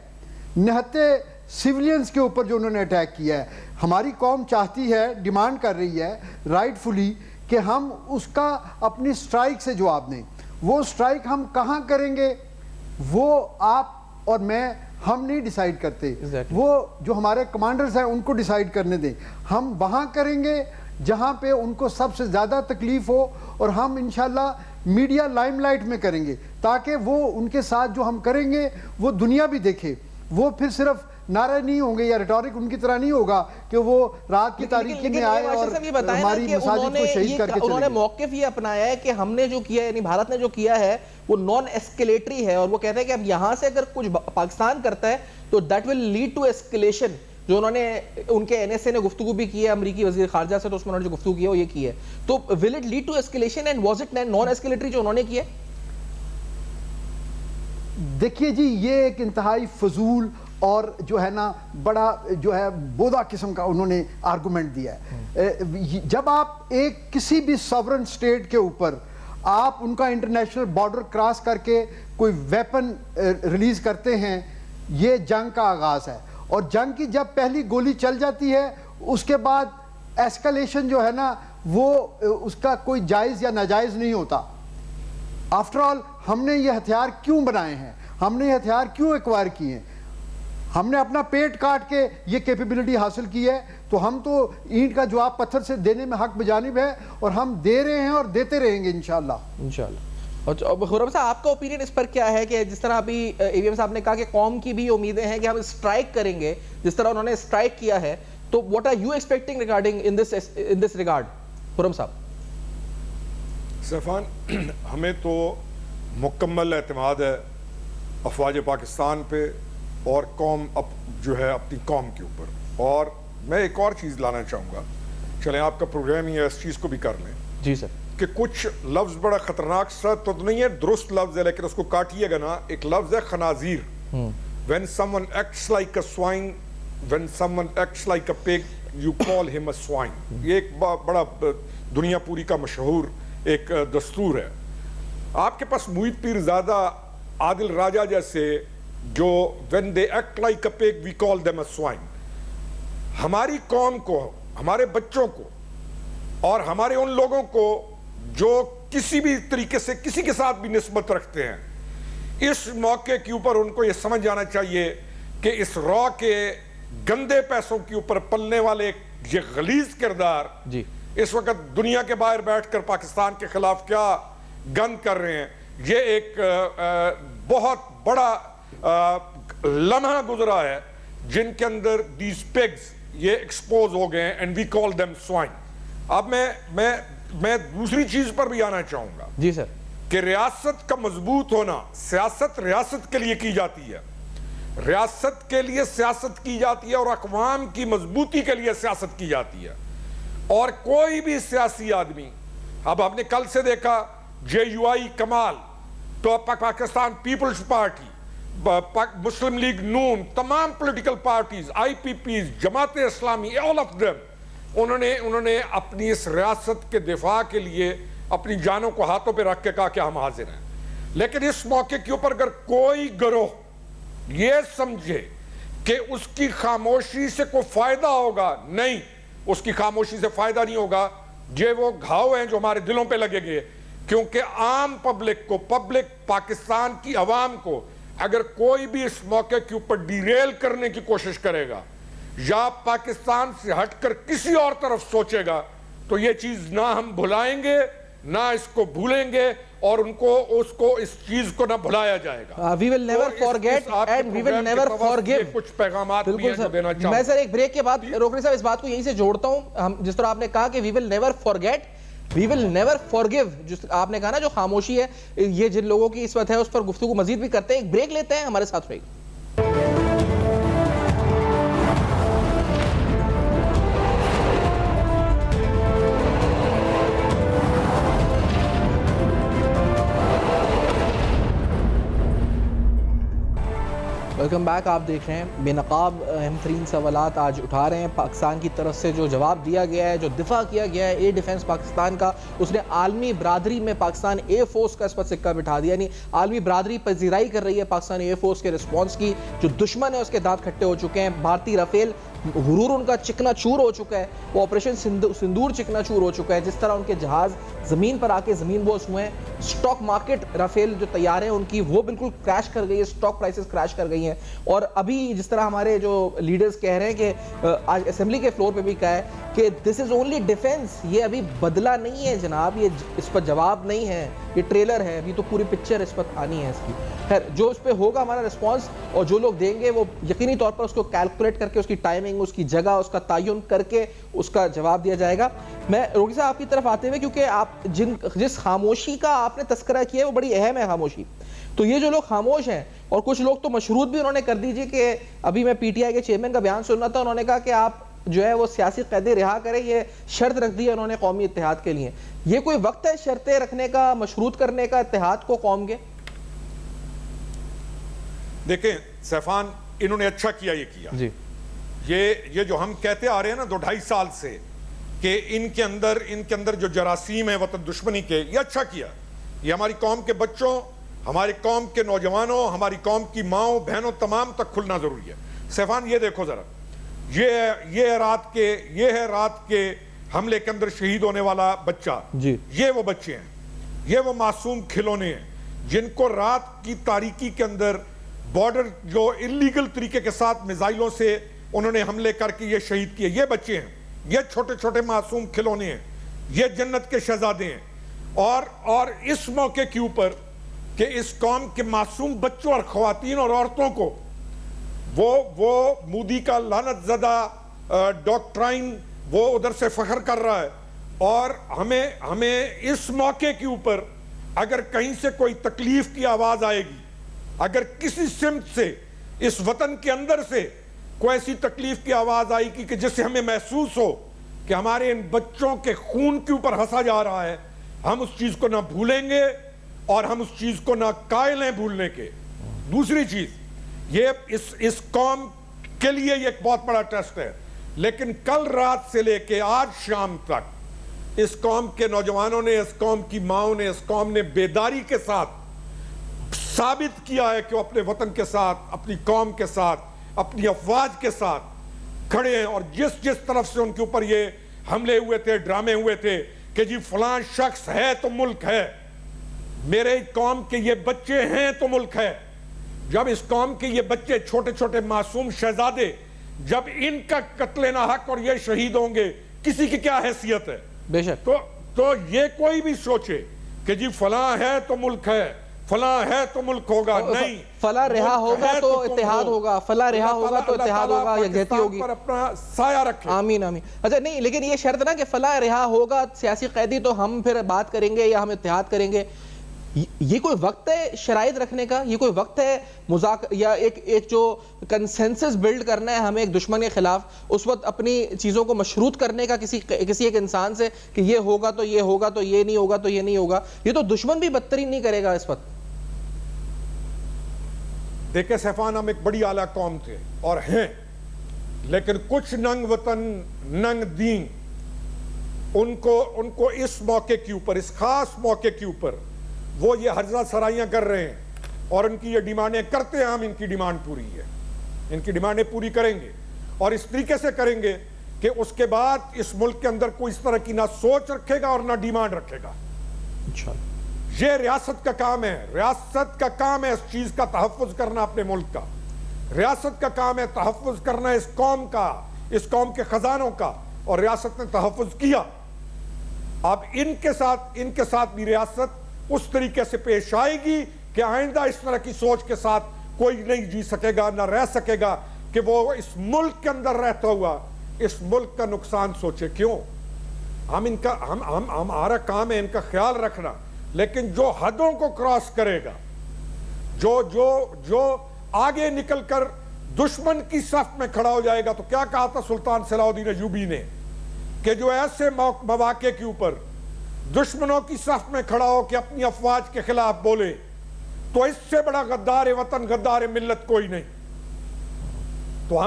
نہتے سیولینز کے اوپر جو انہوں نے اٹیک کیا ہے, ہماری قوم چاہتی ہے, ڈیمانڈ کر رہی ہے رائٹ فلی کہ ہم اس کا اپنی سٹرائک سے جواب دیں. وہ سٹرائک ہم کہاں کریں گے وہ آپ اور میں ہم نہیں ڈیسائیڈ کرتے. وہ جو ہمارے کمانڈرز ہیں ان کو ڈیسائیڈ کرنے دیں. ہم وہاں کریں گے جہاں پہ ان کو سب سے زیادہ تکلیف ہو, اور ہم انشاءاللہ میڈیا لائم لائٹ میں کریں گے تاکہ وہ ان کے ساتھ جو ہم کریں گے وہ دنیا بھی دیکھے. وہ پھر صرف نعرے نہیں ہوں گے یا ریٹورک ان کی طرح نہیں ہوگا کہ وہ رات کی تاریکی میں آئے اور ہماری مساجد کو شہید کر کے چلے گئے. انہوں نے موقف یہ اپنایا ہے کہ ہم نے جو کیا یعنی بھارت نے جو کیا ہے وہ نان ایسکیلیٹری ہے, اور وہ کہتے ہیں کہ اب یہاں سے اگر کچھ پاکستان کرتا ہے تو دیٹ ول لیڈ ٹو ایسکیلیشن. جو انہوں نے ان کے این ایس اے نے گفتگو بھی کی ہے امریکی وزیر خارجہ سے, تو اس میں انہوں نے جو گفتگو کی ہے وہ یہ کی ہے. تو will it lead to escalation and was it non escalatory جو انہوں نے کیا؟ دیکھیے جی, یہ ایک انتہائی فضول اور جو ہے نا بڑا جو ہے بودا قسم کا انہوں نے آرگومنٹ دیا ہے. جب آپ ایک کسی بھی ساورن سٹیٹ کے اوپر آپ ان کا انٹرنیشنل بارڈر کراس کر کے کوئی ویپن ریلیز کرتے ہیں, یہ جنگ کا آغاز ہے. اور جنگ کی جب پہلی گولی چل جاتی ہے اس کے بعد ایسکلیشن جو ہے نا وہ اس کا کوئی جائز یا ناجائز نہیں ہوتا. آفٹر آل ہم نے یہ ہتھیار کیوں بنائے ہیں, ہم نے یہ ہتھیار کیوں ایکوائر کیے ہیں؟ ہم نے اپنا پیٹ کاٹ کے یہ کیپیبلٹی حاصل کی ہے. تو ہم تو اینٹ کا جواب پتھر سے دینے میں حق بجانب ہے, اور ہم دے رہے ہیں اور دیتے رہیں گے انشاءاللہ. خرم صاحب آپ کا اوپینین اس پر کیا ہے کہ جس طرح ابھی اے وی ایم صاحب نے کہا کہ قوم کی بھی امیدیں ہیں کہ ہم اسٹرائک کریں گے جس طرح انہوں نے اسٹرائک کیا ہے, تو what are you expecting regarding in this regard Khurram sahab? سیفان, ہمیں تو مکمل اعتماد ہے افواج پاکستان پہ اور قوم جو ہے اپنی قوم کے اوپر. اور میں ایک اور چیز لانا چاہوں گا, چلیں آپ کا پروگرام ہی ہے اس چیز کو بھی کر لیں. جی سر. کہ کچھ لفظ بڑا خطرناک سا تو نہیں ہے, درست لفظ ہے لیکن اس کو کاٹیے گا نا. ایک لفظ ہے خنازیر. when someone acts like a swine, when someone acts like a pig, you call him a swine. یہ ایک بڑا دنیا پوری کا مشہور ایک دستور ہے. آپ کے پاس محیط پیر زادہ, عادل راجہ جیسے جو when they act like a pig we call them a swine. ہماری قوم کو, ہمارے بچوں کو اور ہمارے ان لوگوں کو جو کسی بھی طریقے سے کسی کے ساتھ بھی نسبت رکھتے ہیں, اس موقع کے اوپر ان کو یہ سمجھ جانا چاہیے کہ اس را کے گندے پیسوں کے اوپر پلنے والے یہ غلیظ کردار جی اس وقت دنیا کے باہر بیٹھ کر پاکستان کے خلاف کیا گند کر رہے ہیں. یہ ایک بہت بڑا لمحہ گزرا ہے جن کے اندر these pigs یہ ایکسپوز ہو گئے ہیں and we call them swine. اب میں دوسری چیز پر بھی آنا چاہوں گا. جی سر. کہ ریاست کا مضبوط ہونا, سیاست ریاست کے لیے کی جاتی ہے, ریاست کے لیے سیاست کی جاتی ہے اور اقوام کی مضبوطی کے لیے سیاست کی جاتی ہے. اور کوئی بھی سیاسی آدمی, اب ہم نے کل سے دیکھا JUI کمال, تو پاکستان پیپلز پارٹی, مسلم لیگ نون, تمام political parties, IPPs, Jamaat Islami, all of them, انہوں نے اپنی اس ریاست کے دفاع کے لیے اپنی جانوں کو ہاتھوں پہ رکھ کے کہا کہ ہم حاضر ہیں. لیکن اس موقع کے اوپر اگر کوئی گروہ یہ سمجھے کہ اس کی خاموشی سے کوئی فائدہ ہوگا, نہیں, اس کی خاموشی سے فائدہ نہیں ہوگا. یہ وہ گھاؤ ہیں جو ہمارے دلوں پہ لگے گئے. کیونکہ عام پبلک کو، پبلک پاکستان کی عوام کو اگر کوئی بھی اس موقع کے اوپر ڈیریل کرنے کی کوشش کرے گا یا پاکستان سے ہٹ کر کسی اور طرف سوچے گا تو یہ چیز نہ ہم بھلائیں گے نہ اس کو بھولیں گے اور اس چیز کو نہ بھلایا جائے گا. We will never forget and we will never forgive. کچھ پیغامات بھی ہیں جو دینا چاہوں. میں سر ایک بریک کے بعد روکڑی صاحب اس بات کو یہیں سے جوڑتا ہوں. جس طرح آپ نے کہا کہ we will never forget, we will never forgive, جس آپ نے کہا نا جو خاموشی ہے یہ جن لوگوں کی اس وقت ہے اس پر گفتگو مزید بھی کرتے ہیں. ایک بریک لیتے ہیں, ہمارے ساتھ رہیے. Welcome back. آپ دیکھ رہے ہیں بے نقاب اہم ترین سوالات آج اٹھا رہے ہیں. پاکستان کی طرف سے جو جواب دیا گیا ہے, جو دفاع کیا گیا ہے ایئر ڈیفنس پاکستان کا, اس نے عالمی برادری میں پاکستان ایئر فورس کا اس پر سکہ بٹھا دیا. یعنی عالمی برادری پذیرائی کر رہی ہے پاکستانی ایئر فورس کے رسپانس کی. جو دشمن ہے اس کے دانت کھٹے ہو چکے ہیں. بھارتی رافیل غرور ان کا چکنا چور ہو چکا ہے. وہ آپریشن سندور چکنا چور ہو چکا ہے. جس طرح ان کے جہاز زمین پر آ کے زمین بوس ہوئے ہیں. اسٹاک مارکیٹ رافیل جو تیار ہیں ان کی وہ بالکل کریش کر گئی ہے. اسٹاک پرائسز کریش کر گئی ہیں. اور ابھی جس طرح ہمارے جو لیڈرز کہہ رہے ہیں کہ آج اسمبلی کے فلور پہ بھی کہا ہے کہ دس از اونلی ڈیفنس, یہ ابھی بدلہ نہیں ہے جناب, یہ اس پر جواب نہیں ہے, یہ ٹریلر ہے, ابھی تو پوری پکچر اس پر آنی ہے اس کی. خیر جو اس پہ ہوگا ہمارا رسپانس اور جو لوگ دیں گے وہ یقینی طور پر اس کو کیلکولیٹ کر کے اس کی ٹائمنگ, اس کی جگہ, اس کا تعین کر کے اس کا جواب دیا جائے گا. میں روکی صاحب آپ کی طرف آتے ہوئے, کیونکہ آپ جس خاموشی کا آپ نے تذکرہ کیا ہے وہ بڑی اہم ہے خاموشی. تو یہ جو لوگ خاموش ہیں اور کچھ لوگ تو مشروط بھی انہوں نے کر دیجیے کہ ابھی میں پی ٹی آئی کے چیئرمین کا بیان سننا تھا, انہوں نے کہا کہ آپ جو ہے وہ سیاسی قیدی رہا کریں, یہ شرط رکھ دی ہے انہوں نے قومی اتحاد کے لیے. یہ کوئی وقت ہے شرطیں رکھنے کا, مشروط کرنے کا اتحاد کو قوم کے؟ دیکھیں سیفان, انہوں نے اچھا کیا یہ کیا جی. یہ جو ہم کہتے آ رہے ہیں نا 2-2.5 سال سے کہ ان کے اندر جو جراثیم ہیں وطن دشمنی کے, یہ اچھا کیا. یہ ہماری قوم کے بچوں, ہماری قوم کے نوجوانوں, ہماری قوم کی ماؤں بہنوں تمام تک کھلنا ضروری ہے. سیفان یہ دیکھو ذرا, یہ ہے رات کے حملے کے اندر شہید ہونے والا بچہ. جی. یہ وہ بچے ہیں, یہ وہ معصوم کھلونے ہیں جن کو رات کی تاریکی کے اندر بارڈر جو انلیگل طریقے کے ساتھ میزائلوں سے انہوں نے حملے کر کے یہ شہید کیے. یہ بچے ہیں, یہ چھوٹے چھوٹے معصوم کھلونے ہیں, یہ جنت کے شہزادے ہیں. اور اس موقع کے اوپر کہ اس قوم کے معصوم بچوں اور خواتین اور عورتوں کو وہ مودی کا لعنت زدہ ڈاکٹرائن وہ ادھر سے فخر کر رہا ہے. اور ہمیں اس موقع کے اوپر اگر کہیں سے کوئی تکلیف کی آواز آئے گی, اگر کسی سمت سے اس وطن کے اندر سے کوئی ایسی تکلیف کی آواز آئی کہ جس سے ہمیں محسوس ہو کہ ہمارے ان بچوں کے خون کے اوپر ہنسا جا رہا ہے, ہم اس چیز کو نہ بھولیں گے اور ہم اس چیز کو نہ قائل ہیں بھولنے کے. دوسری چیز, یہ اس قوم کے لیے یہ ایک بہت بڑا ٹیسٹ ہے, لیکن کل رات سے لے کے آج شام تک اس قوم کے نوجوانوں نے, اس قوم کی ماؤں نے, اس قوم نے بیداری کے ساتھ ثابت کیا ہے کہ وہ اپنے وطن کے ساتھ, اپنی قوم کے ساتھ, اپنی افواج کے ساتھ کھڑے ہیں. اور جس طرف سے ان کے اوپر یہ حملے ہوئے تھے, ڈرامے ہوئے تھے کہ جی فلاں شخص ہے تو ملک ہے, میرے قوم کے یہ بچے ہیں تو ملک ہے. جب اس قوم کے یہ بچے چھوٹے چھوٹے معصوم شہزادے, جب ان کا قتل ناحق اور یہ شہید ہوں گے, کسی کی کیا حیثیت ہے؟ بے شک. تو یہ کوئی بھی سوچے کہ جی فلاں ہے تو ملک ہے, فلاں ہے تو ملک ہوگا, نہیں. فلاں رہا ہوگا تو اتحاد ہوگا, فلاں رہا ہوگا تو اتحاد ہوگا, یکجہتی ہوگی. پر اپنا سایہ رکھے. آمین آمین. اچھا نہیں, لیکن یہ شرط نا کہ فلاں رہا ہوگا سیاسی قیدی تو ہم پھر بات کریں گے یا ہم اتحاد کریں گے. یہ کوئی وقت ہے شرائط رکھنے کا؟ یہ کوئی وقت ہے یا ایک جو کنسنسس بلڈ کرنا ہے ہمیں ایک دشمن کے خلاف, اس وقت اپنی چیزوں کو مشروط کرنے کا کسی ایک انسان سے کہ یہ ہوگا تو یہ ہوگا تو یہ نہیں ہوگا تو یہ نہیں ہوگا؟ یہ تو دشمن بھی بدترین نہیں کرے گا اس وقت. دیکھیں سیفان, ہم ایک بڑی اعلیٰ قوم تھے اور ہیں, لیکن کچھ ننگ وطن ننگ دین ان کو اس موقع کے اوپر, اس خاص موقع کے اوپر وہ یہ ہرزہ سرائیاں کر رہے ہیں اور ان کی یہ ڈیمانڈیں کرتے ہیں. ہم ان کی ڈیمانڈ پوری ہے, ان کی ڈیمانڈیں پوری کریں گے اور اس طریقے سے کریں گے کہ اس کے بعد اس ملک کے اندر کوئی اس طرح کی نہ سوچ رکھے گا اور نہ ڈیمانڈ رکھے گا. انشاءاللہ. یہ ریاست کا کام ہے، ریاست کا کام ہے اس چیز کا تحفظ کرنا اپنے ملک کا، ریاست کا کام ہے تحفظ کرنا اس قوم کا، اس قوم کے خزانوں کا، اور ریاست نے تحفظ کیا۔ اب ان کے ساتھ بھی ریاست اس طریقے سے پیش آئے گی کہ آئندہ اس طرح کی سوچ کے ساتھ کوئی نہیں جی سکے گا، نہ رہ سکے گا کہ وہ اس ملک کے اندر رہتا ہوا اس ملک کا نقصان سوچے۔ کیوں؟ ہمارا کام ہے ان کا خیال رکھنا، لیکن جو حدوں کو کراس کرے گا، جو آگے نکل کر دشمن کی صف میں کھڑا ہو جائے گا، تو کیا کہا تھا سلطان صلاح الدین ایوبی نے کہ جو ایسے مواقع کے اوپر دشمنوں کی صف میں کھڑا ہو کہ اپنی افواج کے خلاف بولے، تو اس سے بڑا غدار وطن غدار ملت کوئی نہیں۔ تو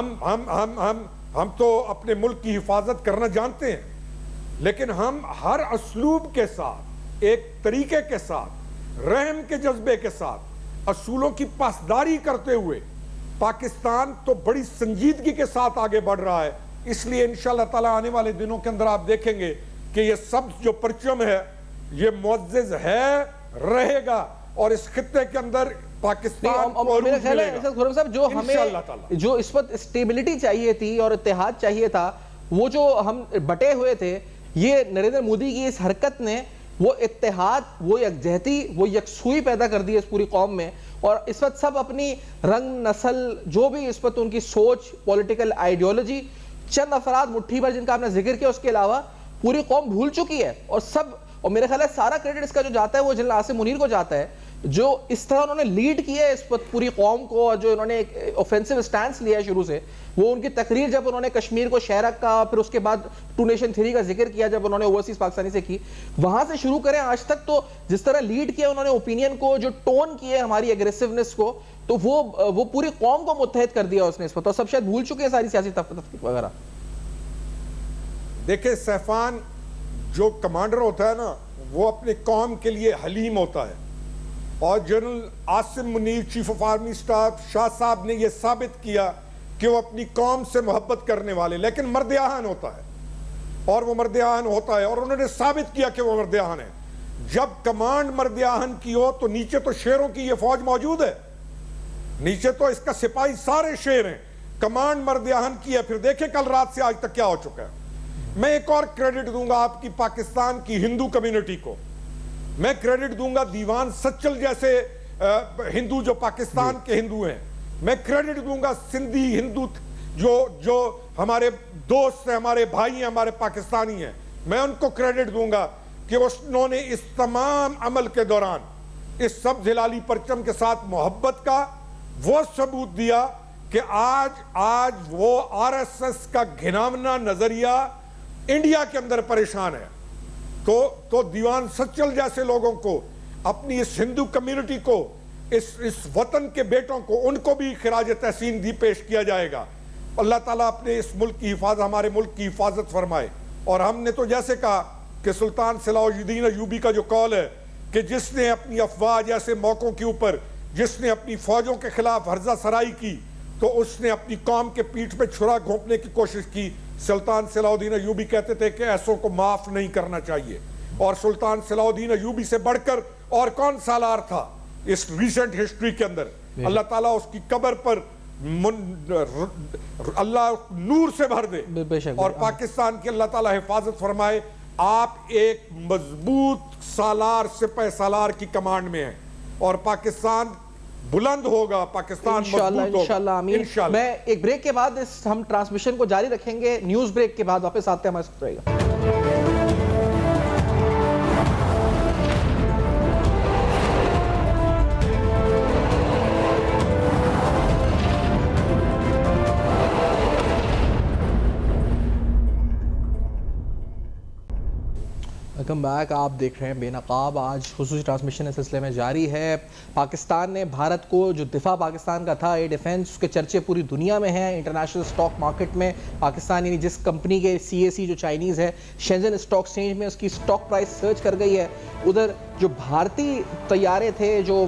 ہم تو اپنے ملک کی حفاظت کرنا جانتے ہیں، لیکن ہم ہر اسلوب کے ساتھ، ایک طریقے کے ساتھ، رحم کے جذبے کے ساتھ، اصولوں کی پاسداری کرتے ہوئے پاکستان تو بڑی سنجیدگی کے ساتھ آگے بڑھ رہا ہے۔ اس لیے انشاءاللہ تعالی آنے والے دنوں کے اندر آپ دیکھیں گے کہ یہ سب جو پرچم ہے یہ معزز ہے، رہے گا، اور اس خطے کے اندر پاکستان کو عروج ملے گا خرم صاحب۔ جو ہمیں جو اس وقت اسٹیبلٹی چاہیے تھی اور اتحاد چاہیے تھا، وہ جو ہم بٹے ہوئے تھے، یہ نریندر مودی کی اس حرکت نے وہ اتحاد، وہ یکجہتی، وہ یکسوئی پیدا کر دی ہے اس پوری قوم میں۔ اور اس وقت سب اپنی رنگ، نسل، جو بھی اس وقت ان کی سوچ، پولیٹیکل آئیڈیولوجی، چند افراد مٹھی بھر جن کا آپ نے ذکر کیا، اس کے علاوہ پوری قوم بھول چکی ہے۔ اور میرے خیال ہے سارا کریڈٹ اس کا جو جاتا ہے وہ جنرل عاصم منیر کو جاتا ہے، جو اس طرح انہوں نے لیڈ کیا ہے اس وقت پوری قوم کو، اور جو انہوں نے ایک اوفینسو سٹانس لیا ہے شروع سے۔ وہ ان کی تقریر جب انہوں نے کشمیر کو شہرک کا، پھر اس کے بعد 2 نیشن تھیوری کا ذکر کیا جب انہوں نے اوورسیز پاکستانی سے کی، وہاں سے شروع کریں آج تک، تو جس طرح لیڈ کیا انہوں نے اوپینین کو، جو ٹون کی ہے ہماری ایگریسونیس کو، تو وہ پوری قوم کو متحد کر دیا اس نے اس وقت، اور سب شاید بھول چکے ہیں ساری سیاسی تفریق وغیرہ۔ دیکھیں سیفان جو کمانڈر ہوتا ہے نا، وہ اپنے قوم کے لیے حلیم ہوتا ہے، اور general Asim Munir chief of army staff Shah sahab نے یہ ثابت کیا کہ وہ اپنی قوم سے محبت کرنے والے، لیکن مرد آہن ہوتا ہے، اور وہ مرد آہن ہوتا ہے، اور انہوں نے ثابت کیا کہ وہ مرد آہن ہے۔ جب کمانڈ مرد آہن کی ہو تو نیچے تو شیروں کی یہ فوج موجود ہے، نیچے تو اس کا سپاہی سارے شیر ہیں، کمانڈ مرد آہن کی ہے۔ پھر دیکھیں کل رات سے آج تک کیا ہو چکا ہے۔ میں ایک اور کریڈٹ دوں گا آپ کی پاکستان کی ہندو کمیونٹی کو، میں کریڈٹ دوں گا دیوان سچل جیسے ہندو جو پاکستان کے ہندو ہیں، میں کریڈٹ دوں گا سندھی ہندو جو ہمارے دوست ہیں، ہمارے بھائی ہیں، ہمارے پاکستانی ہیں، میں ان کو کریڈٹ دوں گا کہ انہوں نے اس تمام عمل کے دوران اس سبز ہلالی پرچم کے ساتھ محبت کا وہ ثبوت دیا کہ آج وہ RSS کا گھناونا نظریہ انڈیا کے اندر پریشان ہے۔ تو دیوان سچل جیسے لوگوں کو، اپنی اس ہندو کمیونٹی کو، اس وطن کے بیٹوں کو، ان کو بھی خراج تحسین دی پیش کیا جائے گا۔ اللہ تعالیٰ اپنے اس ملک کی حفاظت، ہمارے ملک کی حفاظت فرمائے۔ اور ہم نے تو جیسے کہا کہ سلطان صلاح الدین ایوبی کا جو قول ہے کہ جس نے اپنی افواج ایسے موقعوں کے اوپر، جس نے اپنی فوجوں کے خلاف ہرزہ سرائی کی، تو اس نے اپنی قوم کے پیٹھ پہ چھرا گھونپنے کی کوشش کی۔ سلطان صلاح الدین ایوبی کہتے تھے کہ ایسوں کو معاف نہیں کرنا چاہیے، اور سلطان صلاح الدین ایوبی سے بڑھ کر اور کون سالار تھا اس ریسنٹ ہسٹری کے اندر۔ اللہ تعالیٰ اس کی قبر پر اللہ نور سے بھر دے، اور پاکستان کی اللہ تعالیٰ حفاظت فرمائے۔ آپ ایک مضبوط سالار سپہ سالار کی کمانڈ میں ہیں، اور پاکستان بلند ہوگا، پاکستان مضبوط ہوگا انشاءاللہ آمین۔ میں ایک بریک کے بعد ہم ٹرانسمیشن کو جاری رکھیں گے، نیوز بریک کے بعد واپس آتے ہیں، ہمارے ساتھ رہے گا۔ ویلکم بیک، آپ دیکھ رہے ہیں بے نقاب۔ آج خصوصی ٹرانسمیشن اس سلسلے میں جاری ہے۔ پاکستان نے بھارت کو، جو دفاع پاکستان کا تھا، اے ڈیفنس، اس کے چرچے پوری دنیا میں ہیں۔ انٹرنیشنل اسٹاک مارکیٹ میں پاکستان، یعنی جس کمپنی کے CAC جو چائنیز ہے، شینزن اسٹاک ایکسچینج میں اس کی اسٹاک پرائس سرچ کر گئی ہے۔ ادھر جو بھارتی طیارے تھے، جو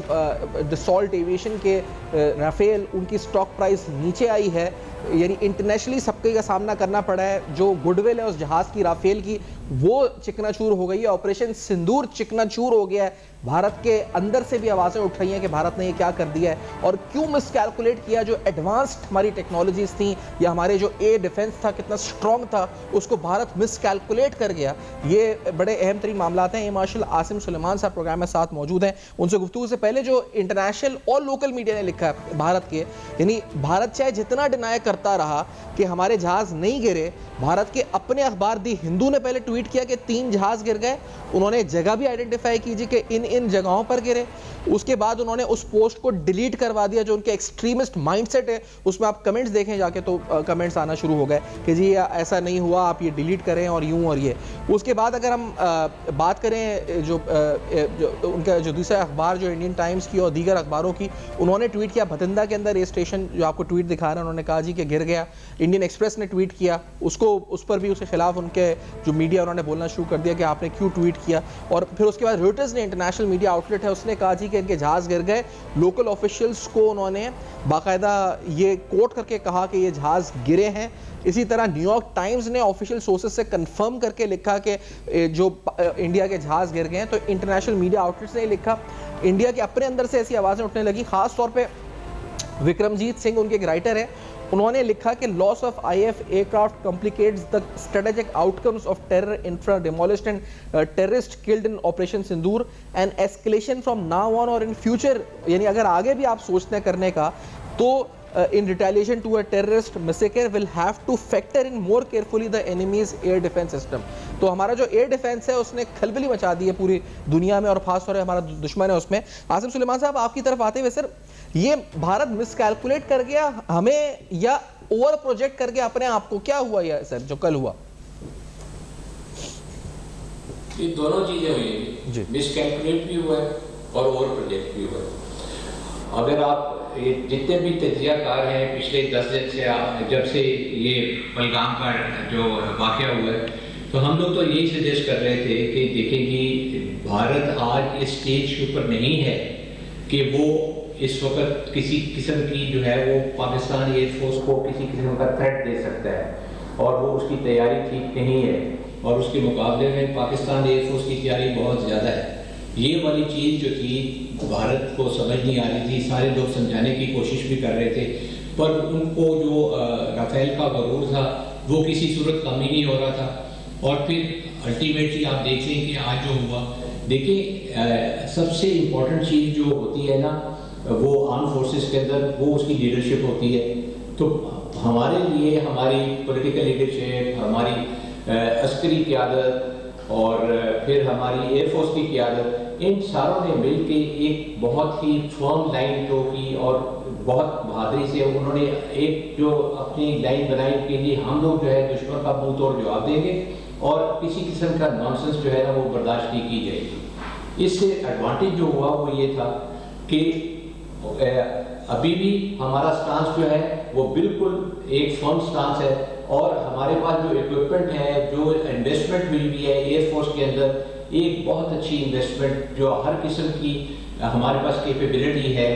ڈسالٹ ایویشن کے رافیل، ان کی اسٹاک پرائس نیچے آئی ہے، یعنی انٹرنیشنلی سب کا سامنا کرنا پڑا ہے۔ جو گڈ ول ہے اس جہاز کی، رافیل کی، وہ چکنا چور ہو گئی ہے۔ آپریشن سندور چکنا چور ہو گیا ہے۔ بھارت کے اندر سے بھی آوازیں اٹھ رہی ہیں کہ بھارت نے یہ کیا کر دیا ہے اور کیوں مس کیلکولیٹ کیا. جو ایڈوانسڈ ہماری ٹیکنالوجیز تھیں یا ہمارے جو ایئر ڈیفنس تھا کتنا اسٹرانگ تھا, اس کو بھارت مس کیلکولیٹ کر گیا. یہ بڑے اہم ترین معاملات ہیں. یہ مارشل عاصم سلیمان صاحب پروگرام میں ساتھ موجود ہیں. ان سے گفتگو سے پہلے جو انٹرنیشنل اور لوکل میڈیا نے لکھا ہے بھارت کے, یعنی بھارت چاہے جتنا ڈینائی کرتا رہا کہ ہمارے جہاز نہیں گرے, بھارت کے اپنے اخبار دی ہندو نے پہلے ٹویٹ کیا کہ 3 جہاز گر گئے. انہوں نے جگہ بھی آئیڈینٹیفائی کیجیے کہ ان جگہوں پر گرے. اس کے بعد انہوں نے اس پوسٹ کو ڈیلیٹ کروا دیا. جو ان کے ایکسٹریمسٹ مائنڈ سیٹ ہے اس میں آپ کمنٹس دیکھیں جا کے تو کمنٹس آنا شروع ہو گئے کہ جی ایسا نہیں ہوا, آپ یہ ڈیلیٹ کریں اور یوں اور یہ. اس کے بعد اگر ہم بات کریں جو ان کا جو دوسرا اخبار جو انڈین ٹائمز کی اور دیگر اخباروں کی, انہوں نے ٹویٹ کیا بھتندا کے اندر یہ اسٹیشن جو آپ کو ٹویٹ دکھا رہے ہیں, انہوں نے کہا جی کہ گر گیا. انڈین ایکسپریس نے ٹویٹ کیا, اس پر بھی اس کے خلاف ان کے جو میڈیا انہوں نے بولنا شروع کر دیا کہ آپ نے کیوں ٹویٹ کیا. اور پھر اس کے بعد رویٹرز نے, انٹرنیشنل میڈیا آؤٹ لیٹ ہے, اس نے کہا جی کہ ان کے جہاز گر گئے. لوکل آفیشلس کو انہوں نے باقاعدہ یہ کوٹ کر کے کہا کہ یہ جہاز گرے ہیں. اسی طرح نیو یارک ٹائمز نے آفیشیل سورسز سے کنفرم کر کے لکھا کہ جو انڈیا کے جہاز گر گئے ہیں. تو انٹرنیشنل میڈیا آؤٹ لیٹس نے لکھا. انڈیا کے اپنے اندر سے ایسی آوازیں اٹھنے لگی, خاص طور پہ وکرمجیت سنگھ ان کے ایک رائٹر ہیں, انہوں نے لکھا کہ loss of I F aircraft complicates the strategic outcomes of terror infra demolished and terrorist killed in operation Sindoor and escalation from now on or in future. یعنی اگر آگے بھی آپ سوچتے ہیں کرنے کا تو in retaliation to a terrorist massacre will have to factor in more carefully the enemy's air defense system. تو ہمارا جو ایئر ڈیفنس ہے اس نے کھلبلی مچا دی ہے پوری دنیا میں, اور خاص طور سے ہمارا دشمن ہے اس میں. عاصم سلیمان صاحب آپ کی طرف آتے ہوئے, سر یہ بھارت مس کیلکولیٹ کر گیا ہمیں یا اوور پروجیکٹ کر گیا اپنے آپ کو, کیا ہوا یہ سر جو کل ہوا؟ یہ دونوں چیزیں ہوئی ہیں, مس کیلکولیٹ بھی ہوا ہے اور اوور پروجیکٹ بھی ہوا ہے. اگر آپ جتنے بھی تجزیہ کار ہیں پچھلے 10 دن سے جب سے یہ پہلگام کا جو واقعہ ہوا ہے, تو ہم لوگ تو یہی سجیسٹ کر رہے تھے کہ دیکھیں جی بھارت آج اس سٹیج کے اوپر نہیں ہے کہ وہ اس وقت کسی قسم کی جو ہے وہ پاکستان ایئر فورس کو کسی قسم کا تھریٹ دے سکتا ہے, اور وہ اس کی تیاری ٹھیک نہیں ہے, اور اس کے مقابلے میں پاکستان ایئر فورس کی تیاری بہت زیادہ ہے. یہ والی چیز جو تھی بھارت کو سمجھ نہیں آ رہی تھی. سارے لوگ سمجھانے کی کوشش بھی کر رہے تھے, پر ان کو جو رافیل کا غرور تھا وہ کسی صورت کم ہی نہیں ہو رہا تھا. اور پھر الٹیمیٹلی آپ دیکھ لیں کہ آج جو ہوا, دیکھیں سب سے امپورٹنٹ چیز جو ہوتی ہے نا وہ آرم فورسز کے اندر وہ اس کی لیڈرشپ ہوتی ہے. تو ہمارے لیے ہماری پولیٹیکل لیڈرشپ, ہماری عسکری قیادت اور پھر ہماری ایئر فورس کی قیادت, ان ساروں نے مل کے ایک بہت ہی فرم لائن ڈرو کی, اور بہت بہادری سے انہوں نے ایک جو اپنی لائن بنائی کہ جی ہم لوگ جو ہے دشمن کا منہ توڑ جواب دیں گے, اور کسی قسم کا نانسنس جو ہے نا وہ برداشت نہیں کی جائے گی. اس سے ایڈوانٹیج جو ہوا وہ یہ تھا کہ ابھی بھی ہمارا سٹانس جو ہے وہ بالکل ایک فرم سٹانس ہے, اور ہمارے پاس جو ایکوپمنٹ ہے, جو انویسٹمنٹ ہوئی بھی ہے ایئر فورس کے اندر, ایک بہت اچھی انویسٹمنٹ جو ہر قسم کی ہمارے پاس کیپیبلٹی ہے,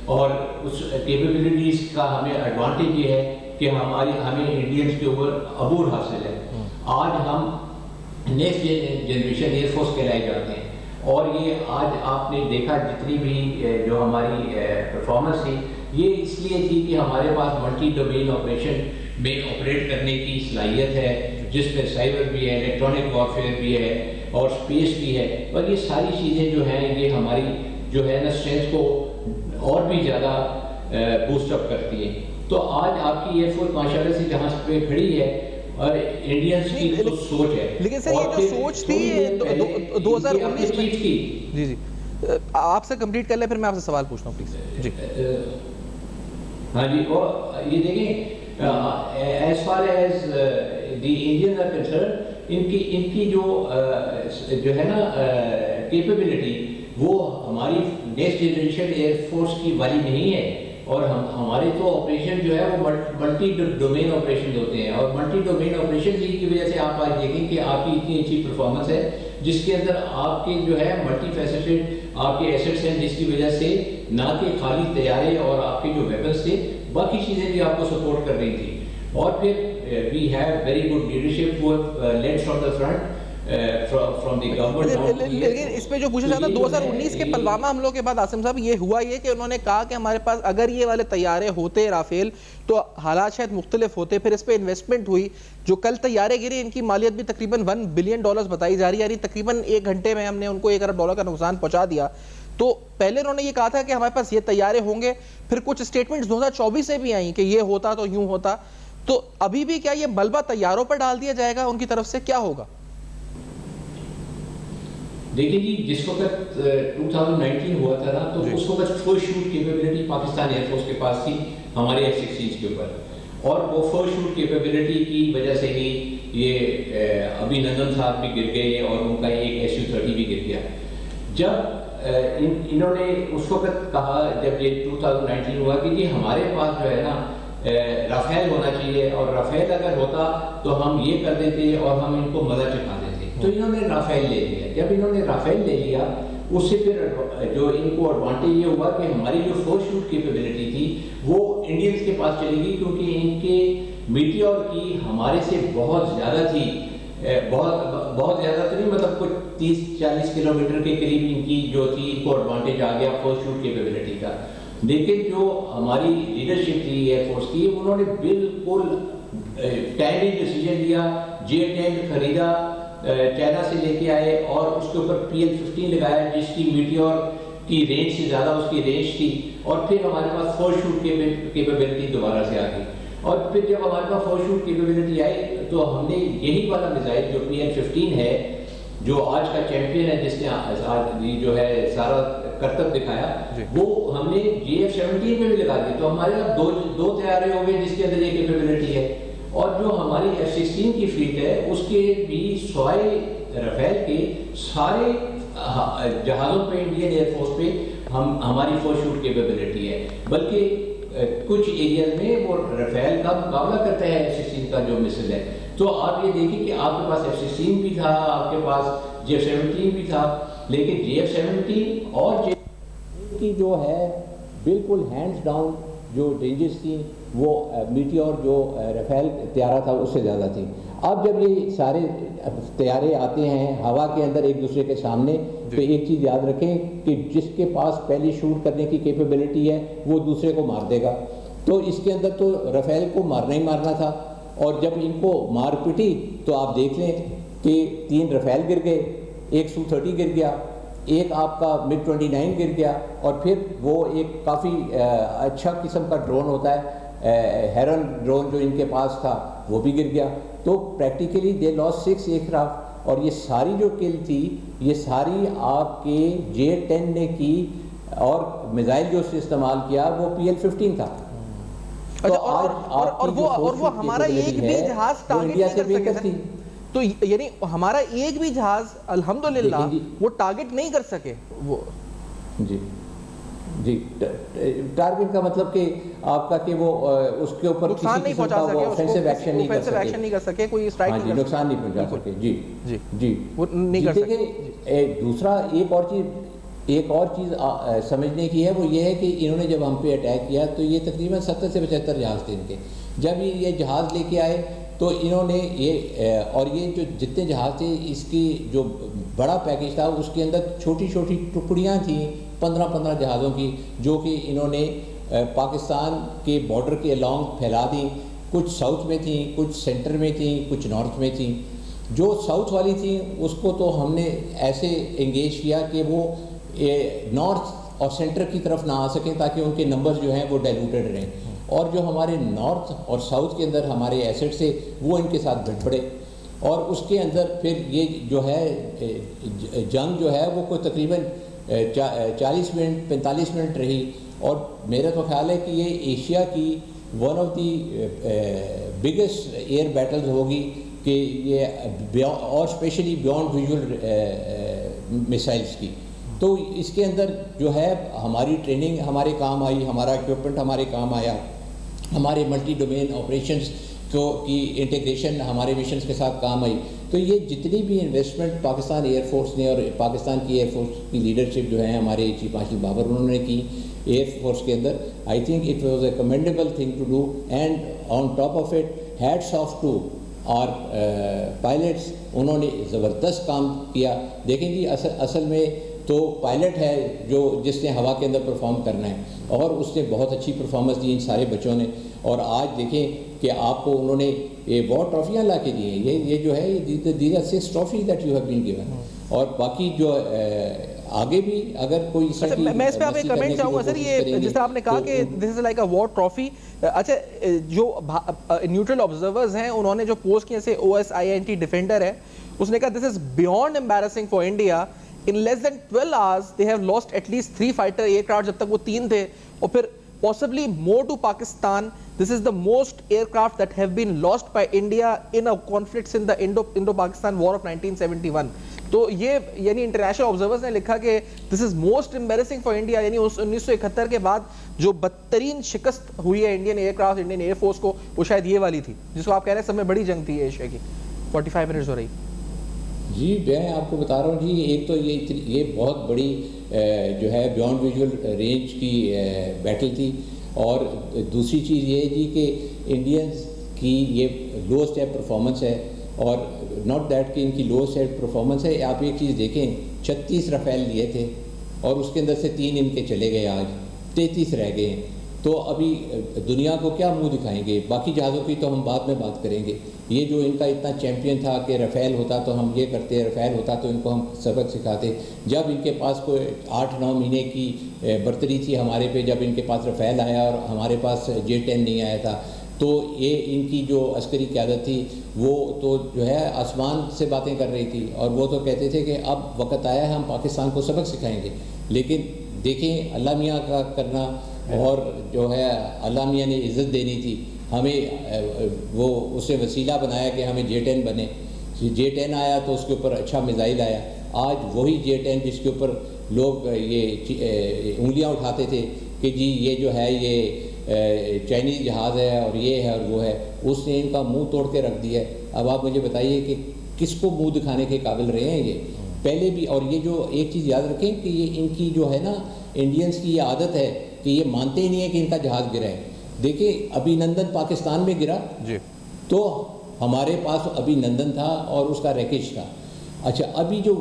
اور اس کیپیبلٹیز کا ہمیں ایڈوانٹیج یہ ہے کہ ہمیں انڈینس کے اوپر عبور حاصل ہے. آج ہم نیکسٹ جنریشن ایئر فورس کہلائے جاتے ہیں, اور یہ آج آپ نے دیکھا جتنی بھی جو ہماری پرفارمنس تھی یہ اس لیے تھی کہ ہمارے پاس ملٹی ڈومین آپریشن میں آپریٹ کرنے کی صلاحیت ہے, جس میں سائبر بھی ہے, الیکٹرانک وارفیئر بھی ہے, اور اسپیس بھی ہے. اور یہ ساری چیزیں جو ہیں یہ ہماری جو ہے نا اسٹرینتھ کو اور بھی زیادہ بوسٹ اپ کرتی ہیں. تو آج آپ کی ایئر فورس ماشاءاللہ سے جہاں پہ کھڑی ہے, اور انڈینس کی جو سوچ ہے, لیکن سر یہ جو سوچ تھی 2019 میں, جی جی آپ سے کمپلیٹ کر لیں پھر میں آپ سے سوال پوچھتا ہوں پلیز. جی ہاں جی, اور یہ دیکھیں as far as the Indian are concern, ان کی جو ہے نا کیپیبلٹی وہ ہماری نیکسٹ جنریشن ایئر فورس کی والی نہیں ہے. اور ہمارے تو آپریشن جو ہے وہ ملٹی ڈومین آپریشن ہوتے ہیں, اور ملٹی ڈومین آپریشن کی وجہ سے آپ آج دیکھیں کہ آپ کی اتنی اچھی پرفارمنس ہے, جس کے اندر آپ کے جو ہے ملٹی فیسٹڈ آپ کے ایسٹس ہیں, جس کی وجہ سے نہ کہ خالی طیارے اور آپ کے جو ویپنس تھے, باقی چیزیں بھی آپ کو سپورٹ کر رہی تھی. اور پھر we have very good leadership lead from the front. from the government. لیکن اس پہ جو پوچھا جاتا ہے 2019 کے پلوامہ حملوں کے بعد آصم صاحب یہ ہوا یہ کہ انہوں نے کہا کہ ہمارے پاس اگر یہ والے طیارے ہوتے رافیل تو حالات شاید مختلف ہوتے. پھر اس پہ انویسٹمنٹ ہوئی, جو کل طیارے گرے ان کی مالیت بھی تقریباً $1 بلین بتائی جا رہی ہے, یعنی تقریباً 1 گھنٹے میں ہم نے ان کو $1 ارب کا نقصان پہنچا دیا. تو پہلے انہوں نے یہ کہا تھا کہ ہمارے پاس یہ طیارے ہوں گے, پھر کچھ اسٹیٹمنٹس 2024 سے بھی آئیں کہ یہ ہوتا تو یوں ہوتا. تو ابھی بھی کیا یہ ملبہ طیاروں پر ڈال دیا جائے گا ان کی طرف سے, کیا ہوگا؟ دیکھیں جی, جس وقت 2019 ہوا تھا نا تو اس وقت first shoot capability Pakistan year force کے پاس تھی ہمارے F-16 کے اوپر, اور وہ فرسٹ شوٹ کیپیبلٹی کی وجہ سے ہی یہ ابھی نندن صاحب بھی گر گئے اور ان کا ایک Su-30 بھی گر گیا. جب انہوں نے اس وقت کہا جب یہ 2019 ہوا کہ یہ ہمارے پاس جو ہے نا رافیل ہونا چاہیے, اور رافیل اگر ہوتا تو ہم یہ کر دیتے اور ہم ان کو مزہ چکھا دیتے. تو انہوں نے رافیل لے لیا. جب انہوں نے رافیل لے لیا اس سے پھر جو ان کو ایڈوانٹیج یہ ہوا کہ ہماری جو فرسٹ شوٹ کیپیبلٹی تھی وہ انڈینز کے پاس چلی گئی, کیونکہ ان کے میٹیور کی ہمارے سے بہت زیادہ تھی, بہت زیادہ تو نہیں, مطلب کچھ 30-40 کلومیٹر کے قریب ان کی جو تھی ان کو ایڈوانٹیج آ گیا فرسٹ شوٹ کیپیبلٹی کا. لیکن جو ہماری لیڈرشپ تھی ایئر فورس کی, انہوں نے بالکل ٹائملی ڈیسیجن لیا, J-10 خریدا, چائنا سے لے کے آئے اور اس کے اوپر PL-15 لگایا جس کی میٹیور کی رینج سے زیادہ اس کی رینج تھی, اور پھر ہمارے پاس فرسٹ شوٹ کیپیبلٹی دوبارہ سے آ گئی. اور پھر جب ہمارے پاس فرسٹ شوٹ کیپیبلٹی آئی تو ہم نے یہی والا میزائل جو PL-15 ہے, جو آج کا چیمپئن ہے, جس نے جو ہے سارا کرتب دکھایا, وہ ہم نے JF-17 پہ بھی لگا دی. تو ہمارے پاس دو طیارے ہو گئے جس کے اندر یہ کیپیبلٹی ہے. اور جو ہماری F-16 کی فلیٹ ہے اس کے بھی سوائے رافیل کے سارے جہازوں پہ انڈین ایئر فورس پہ ہماری فرسٹ شوٹ کیپیبلٹی ہے. بلکہ کچھ ایریاز میں وہ رافیل کا مقابلہ کرتا ہے F-16 کا جو مثل ہے. تو آپ یہ دیکھیں کہ آپ کے پاس F-16 بھی تھا, آپ کے پاس JF-17 بھی تھا, لیکن JF-17 اور کی جو ہے بالکل ہینڈز ڈاؤن جو رینجز تھیں وہ میٹیور جو رافیل طیارہ تھا اس سے زیادہ تھی. اب جب یہ سارے طیارے آتے ہیں ہوا کے اندر ایک دوسرے کے سامنے, تو ایک چیز یاد رکھیں کہ جس کے پاس پہلی شوٹ کرنے کی کیپیبلٹی ہے وہ دوسرے کو مار دے گا. تو اس کے اندر تو رافیل کو مارنا ہی مارنا تھا, اور جب ان کو مار پٹی تو آپ دیکھ لیں کہ 3 رافیل گر گئے, ایک Su-30 گر گیا, ایک آپ کا MiG-29 گر گیا, اور پھر وہ ایک کافی اچھا قسم کا ڈرون ہوتا ہے ہیرن ڈرون جو ان کے پاس تھا وہ بھی گر گیا. تو پریکٹیکلی دے لاس 6 ایئرکرافٹ, اور یہ ساری جو کل تھی یہ ساری آپ کے J-10 نے کی, اور میزائل جو اس نے استعمال کیا وہ PL-15 تھا. اور وہ ہمارا ایک بھی جہاز ٹارگٹ نہیں کر سکے, تو یعنی ہمارا ایک بھی جہاز الحمدللہ وہ ٹارگٹ نہیں کر سکے. وہ جی ٹارگٹ کا مطلب کہ آپ کا کہ وہ اس کے اوپر نقصان نہیں پہنچا سکے, آفینسو ایکشن نہیں کر سکے, کوئی اسٹرائک نہیں کر سکے, نقصان نہیں پہنچا سکے. جی وہ نہیں کر سکے. دوسرا ایک اور چیز سمجھنے کی ہے, وہ یہ ہے کہ انہوں نے جب ہم پہ اٹیک کیا تو یہ تقریباً 70 سے 75 جہاز تھے ان کے. جب یہ جہاز لے کے آئے تو انہوں نے اور یہ جو جتنے جہاز تھے اس کی جو بڑا پیکیج تھا اس کے اندر چھوٹی چھوٹی ٹکڑیاں تھیں 15 جہازوں کی, جو کہ انہوں نے پاکستان کے بارڈر کے الانگ پھیلا دیں. کچھ ساؤتھ میں تھیں, کچھ سینٹر میں تھیں, کچھ نارتھ میں تھیں. جو ساؤتھ والی تھیں اس کو تو ہم نے ایسے انگیج کیا کہ وہ نارتھ اور سینٹر کی طرف نہ آ سکیں تاکہ ان کے نمبرز جو ہیں وہ ڈائلوٹڈ رہیں. اور جو ہمارے نارتھ اور ساؤتھ کے اندر ہمارے ایسٹ سے وہ ان کے ساتھ بھٹ پڑے, اور اس کے اندر پھر یہ جو ہے جنگ جو ہے وہ کوئی تقریباً 40 منٹ 45 منٹ رہی. اور میرا تو خیال ہے کہ یہ ایشیا کی one of the biggest air battles ہوگی کہ یہ, اور اسپیشلی بیونڈ ویژول میسائلس کی. تو اس کے اندر جو ہے ہماری ٹریننگ ہمارے کام آئی, ہمارا اکوپمنٹ ہمارے کام آیا, ہمارے ملٹی ڈومین آپریشنز کی انٹیگریشن ہمارے مشنز کے ساتھ کام آئی. تو یہ جتنی بھی انویسٹمنٹ پاکستان ایئر فورس نے اور پاکستان کی ایئر فورس کی لیڈرشپ جو ہے ہمارے چیف مارشل بابر انہوں نے کی ایئر فورس کے اندر, I think it was a commendable thing to do. And on top of it hats off to our pilots انہوں نے زبردست کام کیا. دیکھیں جی اصل میں تو پائلٹ ہے جس نے ہوا کے اندر پرفارم کرنا ہے, اور اس نے بہت اچھی پرفارمنس دی ان سارے بچوں نے. اور آج دیکھیں کہ آپ کو انہوں نے یہ بہت ٹرافیاں لا کے دی ہیں. یہ جو ہے these are 6 trophies that you have been given. اور باقی جو آگے بھی اگر کوئی میں اس پہ آپ ایک کمنٹ چاہوں گا سر, یہ جس طرح آپ نے کہا کہ this is like a war trophy. اچھا جو نیوٹرل آبزرورز ہیں انہوں نے جو پوسٹ کیا, جیسے OSINT ڈیفینڈر ہے, اس نے کہا this is beyond embarrassing for India. In less than 12 hours they have lost at least 3 fighter aircraft, جب تک وہ 3 تھے, اور پھر possibly more to Pakistan. This is the most aircraft that have been lost by India in a conflicts in the Indo-Pakistan war of 1971. تو یہ یعنی انٹرنیشنل آبزرورز نے لکھا کہ this is most embarrassing for India, یعنی 1971 کے بعد جو بدترین شکست ہوئی ہے Indian aircraft, Indian air force کو, وہ شاید یہ والی تھی جس کو آپ کہہ رہے ہیں سب میں بڑی جنگ تھی ایشیا کی. 45 منٹس ہو رہی. جی میں آپ کو بتا رہا ہوں جی, ایک تو یہ بہت بڑی جو ہے بیونڈ ویژول رینج کی بیٹل تھی, اور دوسری چیز یہ ہے جی کہ انڈینز کی یہ لوسٹ ایئر پرفارمنس ہے. اور ناٹ دیٹ کہ ان کی لوسٹ ایئر پرفارمنس ہے, آپ ایک چیز دیکھیں 36 رفیل لیے تھے اور اس کے اندر سے 3 ان کے چلے گئے, آج 33 رہ گئے ہیں. تو ابھی دنیا کو کیا منہ دکھائیں گے؟ باقی جہازوں کی تو ہم بعد میں بات کریں گے. یہ جو ان کا اتنا چیمپئن تھا کہ رفیل ہوتا تو ہم یہ کرتے, رفیل ہوتا تو ان کو ہم سبق سکھاتے. جب ان کے پاس کوئی 8-9 مہینے کی برتری تھی ہمارے پہ, جب ان کے پاس رفیل آیا اور ہمارے پاس J-10 نہیں آیا تھا, تو یہ ان کی جو عسکری قیادت تھی وہ تو جو ہے آسمان سے باتیں کر رہی تھی, اور وہ تو کہتے تھے کہ اب وقت آیا ہے ہم پاکستان کو سبق سکھائیں گے. لیکن دیکھیں اللہ میاں کا کرنا, اور جو ہے اللہ میاں نے عزت دینی تھی ہمیں, وہ اسے وسیلہ بنایا کہ ہمیں J-10 بنے. J-10 آیا تو اس کے اوپر اچھا میزائل آیا. آج وہی J-10 جس کے اوپر لوگ یہ انگلیاں اٹھاتے تھے کہ جی یہ جو ہے یہ چائنیز جہاز ہے اور یہ ہے اور وہ ہے, اس نے ان کا منہ توڑ کے رکھ دیا ہے. اب آپ مجھے بتائیے کہ کس کو منہ دکھانے کے قابل رہے ہیں یہ پہلے بھی. اور یہ جو ایک چیز یاد رکھیں کہ یہ ان کی جو ہے نا انڈینز کی یہ عادت ہے کہ یہ مانتے ہی نہیں ہے کہ ان کا جہاز گرا ہے. دیکھیں ابھی نندن پاکستان میں گرا جی, تو ہمارے پاس ابھی نندن تھا اور اس کا ریکیج تھا. اچھا ابھی جو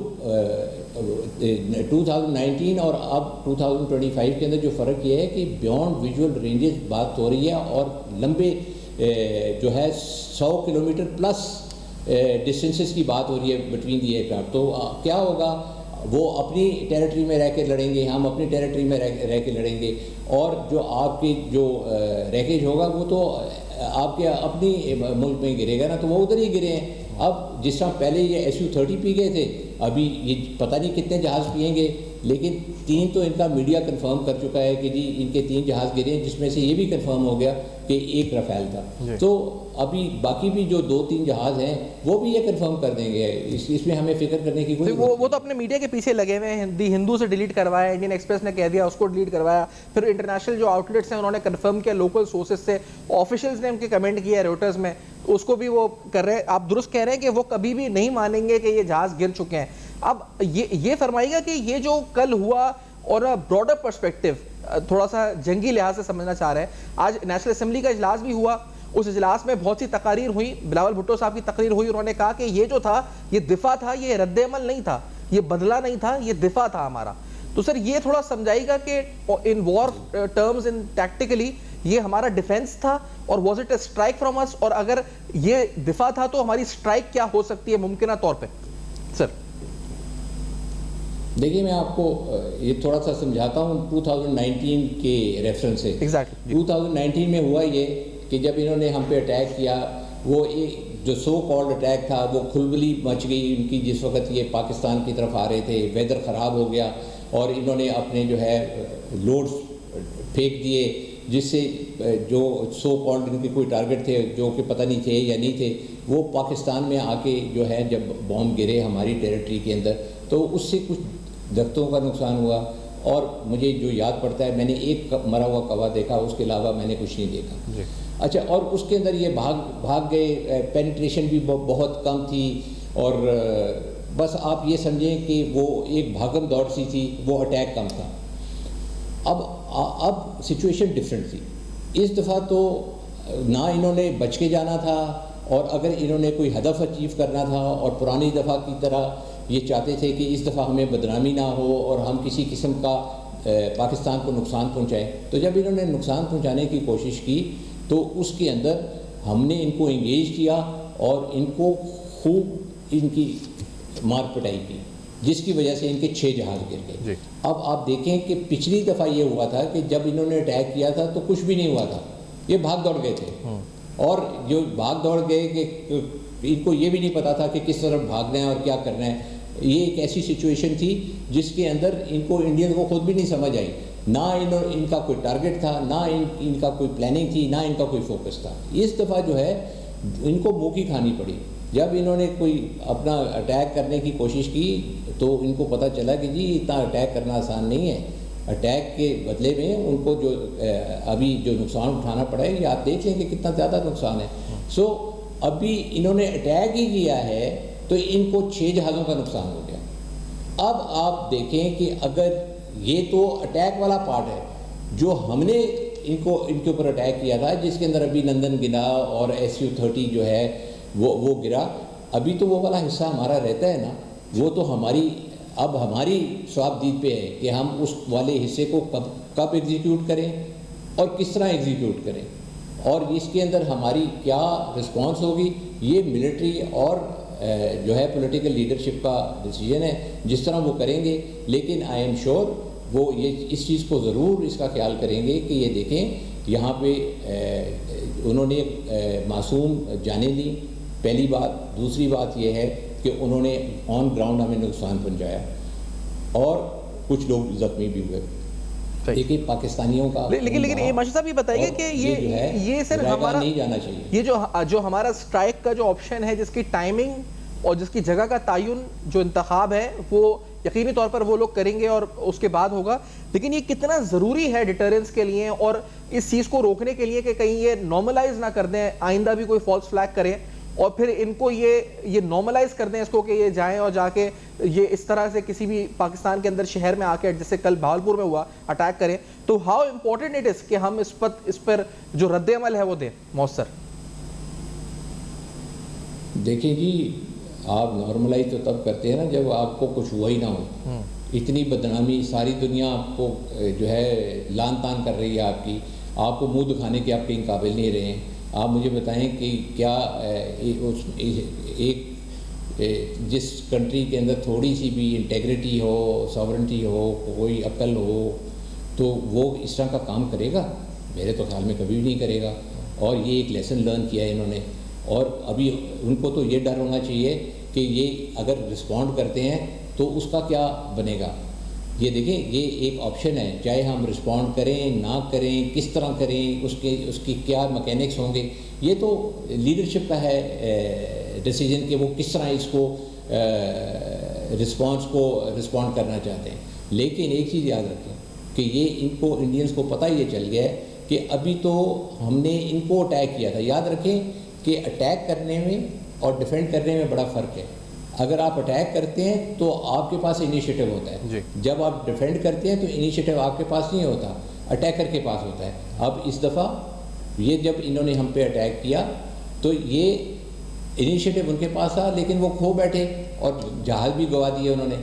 2019 اور اب 2025 کے اندر جو فرق یہ ہے کہ بیونڈ ویژول رینجز بات ہو رہی ہے, اور لمبے جو ہے 100 کلومیٹر پلس ڈسٹینسز کی بات ہو رہی ہے بٹوین دی ایئر کرافٹ. تو کیا ہوگا, وہ اپنی ٹیریٹری میں رہ کے لڑیں گے, ہم اپنی ٹیریٹری میں رہ کے لڑیں گے, اور جو آپ کی جو ریکیج ہوگا وہ تو آپ کے اپنی ملک میں گرے گا نا, تو وہ ادھر ہی گرے ہیں. اب جس طرح پہلے یہ Su-30 پی گئے تھے, ابھی یہ پتہ نہیں کتنے جہاز پئیں گے, لیکن 3 تو ان کا میڈیا کنفرم کر چکا ہے کہ جی ان کے 3 جہاز گرے ہیں, جس میں سے یہ بھی کنفرم ہو گیا کہ 1 رفیل تھا. تو ابھی باقی بھی جو 2-3 جہاز ہیں وہ بھی یہ کنفرم کر دیں گے, اس میں ہمیں فکر کرنے کی کوئی وہ تو اپنے میڈیا کے پیچھے لگے ہوئے ہیں. دی ہندو سے ڈیلیٹ کروایا, انڈین ایکسپریس نے کہہ دیا اس کو ڈیلیٹ کروایا, پھر انٹرنیشنل جو آؤٹ لیٹس ہیں انہوں نے کنفرم کیا, لوکل سورسز سے, آفیشلز نے ان کے کمنٹ کیا روٹرز میں, اس کو بھی وہ کر رہے ہیں. آپ درست کہہ رہے ہیں کہ وہ کبھی بھی نہیں مانیں گے کہ یہ جہاز گر چکے ہیں. اب یہ فرمائیے گا کہ یہ جو کل ہوا, اور براڈر پرسپیکٹیو تھوڑا سا جنگی لحاظ سے سمجھنا چاہ رہے ہیں, آج نیشنل اسمبلی کا اجلاس بھی ہوا, اس اجلاس میں بہت سی تقاریر ہوئی, بلاول بھٹو صاحب کی تقریر ہوئی, انہوں نے کہا کہ یہ جو تھا یہ دفاع تھا, یہ رد عمل نہیں تھا, یہ بدلہ نہیں تھا, یہ دفاع تھا ہمارا. تو سر یہ تھوڑا سمجھائیے گا کہ ان وار ٹرمز ان ٹیکٹیکلی یہ ہمارا ڈیفینس تھا, اور was it a strike from us, اور اگر یہ دفاع تھا تو ہماری اسٹرائک کیا ہو سکتی ہے ممکنہ طور پہ؟ سر دیکھیے میں آپ کو یہ تھوڑا سا سمجھاتا ہوں 2019 کے ریفرنس سے. 2019 میں ہوا یہ کہ جب انہوں نے ہم پہ اٹیک کیا, وہ جو سو کالڈ اٹیک تھا وہ کھلبلی مچ گئی ان کی, جس وقت یہ پاکستان کی طرف آ رہے تھے, ویدر خراب ہو گیا, اور انہوں نے اپنے جو ہے لوڈز پھینک دیے, جس سے جو سو کالڈ ان کے کوئی ٹارگٹ تھے جو کہ پتہ نہیں تھے یا نہیں تھے, وہ پاکستان میں آ کے جو ہے جب بام گرے ہماری ٹیریٹری کے اندر, تو اس سے کچھ درختوں کا نقصان ہوا. اور مجھے جو یاد پڑتا ہے میں نے ایک مرا ہوا کوا دیکھا, اس کے علاوہ میں نے کچھ نہیں دیکھا. اچھا, اور اس کے اندر یہ بھاگ گئے, پینیٹریشن بھی بہت کم تھی, اور بس آپ یہ سمجھیں کہ وہ ایک بھاگم دوڑ سی تھی, وہ اٹیک کم تھا. اب سچویشن ڈفرینٹ تھی. اس دفعہ تو نہ انہوں نے بچ کے جانا تھا اور اگر انہوں نے کوئی ہدف اچیو کرنا تھا اور پرانی دفعہ کی طرح یہ چاہتے تھے کہ اس دفعہ ہمیں بدنامی نہ ہو اور ہم کسی قسم کا پاکستان کو نقصان پہنچائیں، تو جب انہوں نے نقصان پہنچانے کی کوشش کی تو اس کے اندر ہم نے ان کو انگیج کیا اور ان کو خوب ان کی مار پٹائی کی، جس کی وجہ سے ان کے 6 جہاز گر گئے۔ اب آپ دیکھیں کہ پچھلی دفعہ یہ ہوا تھا کہ جب انہوں نے اٹیک کیا تھا تو کچھ بھی نہیں ہوا تھا، یہ بھاگ دوڑ گئے تھے، اور جو بھاگ دوڑ گئے کہ ان کو یہ بھی نہیں پتا تھا کہ کس طرف بھاگنا ہے اور کیا کرنا ہے۔ یہ ایک ایسی سچویشن تھی جس کے اندر ان کو انڈین کو خود بھی نہیں سمجھ آئی، نہ ان کا کوئی ٹارگٹ تھا، نہ ان کا کوئی پلاننگ تھی، نہ ان کا کوئی فوکس تھا۔ اس دفعہ جو ہے ان کو منہ کی کھانی پڑی، جب انہوں نے کوئی اپنا اٹیک کرنے کی کوشش کی تو ان کو پتہ چلا کہ جی اتنا اٹیک کرنا آسان نہیں ہے، اٹیک کے بدلے میں ان کو جو ابھی جو نقصان اٹھانا پڑا ہے یہ آپ دیکھ لیں کہ کتنا زیادہ نقصان ہے۔ سو ابھی انہوں نے اٹیک ہی کیا ہے تو ان کو 6 جہازوں کا نقصان ہو گیا۔ اب آپ دیکھیں کہ اگر یہ تو اٹیک والا پارٹ ہے، جو ہم نے ان کے اوپر اٹیک کیا تھا جس کے اندر ابھی لندن گرا اور SU-30 جو ہے وہ گرا، ابھی تو وہ والا حصہ ہمارا رہتا ہے نا، وہ تو ہماری ثواب دید پہ ہے کہ ہم اس والے حصے کو کب ایگزیکیوٹ کریں اور کس طرح ایگزیکیوٹ کریں، اور اس کے اندر ہماری کیا رسپانس ہوگی، یہ ملٹری اور جو ہے پولیٹیکل لیڈرشپ کا ڈیسیجن ہے جس طرح وہ کریں گے۔ لیکن آئی ایم شیور وہ یہ اس چیز کو ضرور اس کا خیال کریں گے کہ یہ دیکھیں یہاں پہ انہوں نے معصوم جانیں لی، پہلی بات۔ دوسری بات یہ ہے کہ انہوں نے آن گراؤنڈ ہمیں نقصان پہنچایا اور کچھ لوگ زخمی بھی ہوئے۔ دیکھیں پاکستانیوں کا لیکن یہ ماشاء صاحب یہ بتائیے کہ یہ صرف ہمارا نہیں جانا چاہیے، یہ جو ہمارا اسٹرائک کا جو آپشن ہے جس کی ٹائمنگ اور جس کی جگہ کا تعین جو انتخاب ہے وہ یقینی طور پر وہ لوگ کریں گے اور اس کے بعد ہوگا، لیکن یہ کتنا ضروری ہے ڈیٹرنس کے لیے اور اس چیز کو روکنے کے لیے کہ کہیں یہ نارملائز نہ کر دیں، آئندہ بھی کوئی فالس فلیگ کرے اور پھر ان کو یہ نارملائز کر دیں اس کو کہ یہ جائیں اور جا کے یہ اس طرح سے کسی بھی پاکستان کے اندر شہر میں آ کے جیسے کل بہاولپور میں ہوا اٹیک کریں۔ تو ہاؤ امپورٹنٹ اٹ از کہ ہم اس پر جو رد عمل ہے وہ دیں مؤثر۔ دیکھیں جی آپ نارملائز تو تب کرتے ہیں نا جب آپ کو کچھ ہوا ہی نہ ہو، اتنی بدنامی ساری دنیا آپ کو جو ہے لان تان کر رہی ہے، آپ کو منہ دکھانے کے آپ کے قابل نہیں رہے ہیں۔ آپ مجھے بتائیں کہ کیا ایک جس کنٹری کے اندر تھوڑی سی بھی انٹیگریٹی ہو، ساورنٹی ہو، کوئی عقل ہو تو وہ اس طرح کا کام کرے گا؟ میرے تو خیال میں کبھی بھی نہیں کرے گا، اور یہ ایک لیسن لرن کیا ہے انہوں نے، اور ابھی ان کو تو یہ ڈر ہونا چاہیے کہ یہ اگر رسپونڈ کرتے ہیں تو اس کا کیا بنے گا۔ یہ دیکھیں یہ ایک آپشن ہے، چاہے ہم رسپونڈ کریں نہ کریں، کس طرح کریں، اس کی کیا میکینکس ہوں گے، یہ تو لیڈرشپ کا ہے ڈیسیجن کہ وہ کس طرح اس کو رسپونڈ کرنا چاہتے ہیں۔ لیکن ایک چیز یاد رکھیں کہ یہ ان کو انڈینز کو پتہ یہ چل گیا ہے کہ ابھی تو ہم نے ان کو اٹیک کیا تھا۔ یاد رکھیں کہ اٹیک کرنے میں اور ڈیفینڈ کرنے میں بڑا فرق ہے۔ اگر آپ اٹیک کرتے ہیں تو آپ کے پاس انیشیٹو ہوتا ہے، جب آپ ڈیفینڈ کرتے ہیں تو انیشیٹو آپ کے پاس نہیں ہوتا، اٹیکر کے پاس ہوتا ہے۔ اب اس دفعہ یہ جب انہوں نے ہم پہ اٹیک کیا تو یہ انیشیٹو ان کے پاس تھا لیکن وہ کھو بیٹھے اور جہاز بھی گوا دیے انہوں نے۔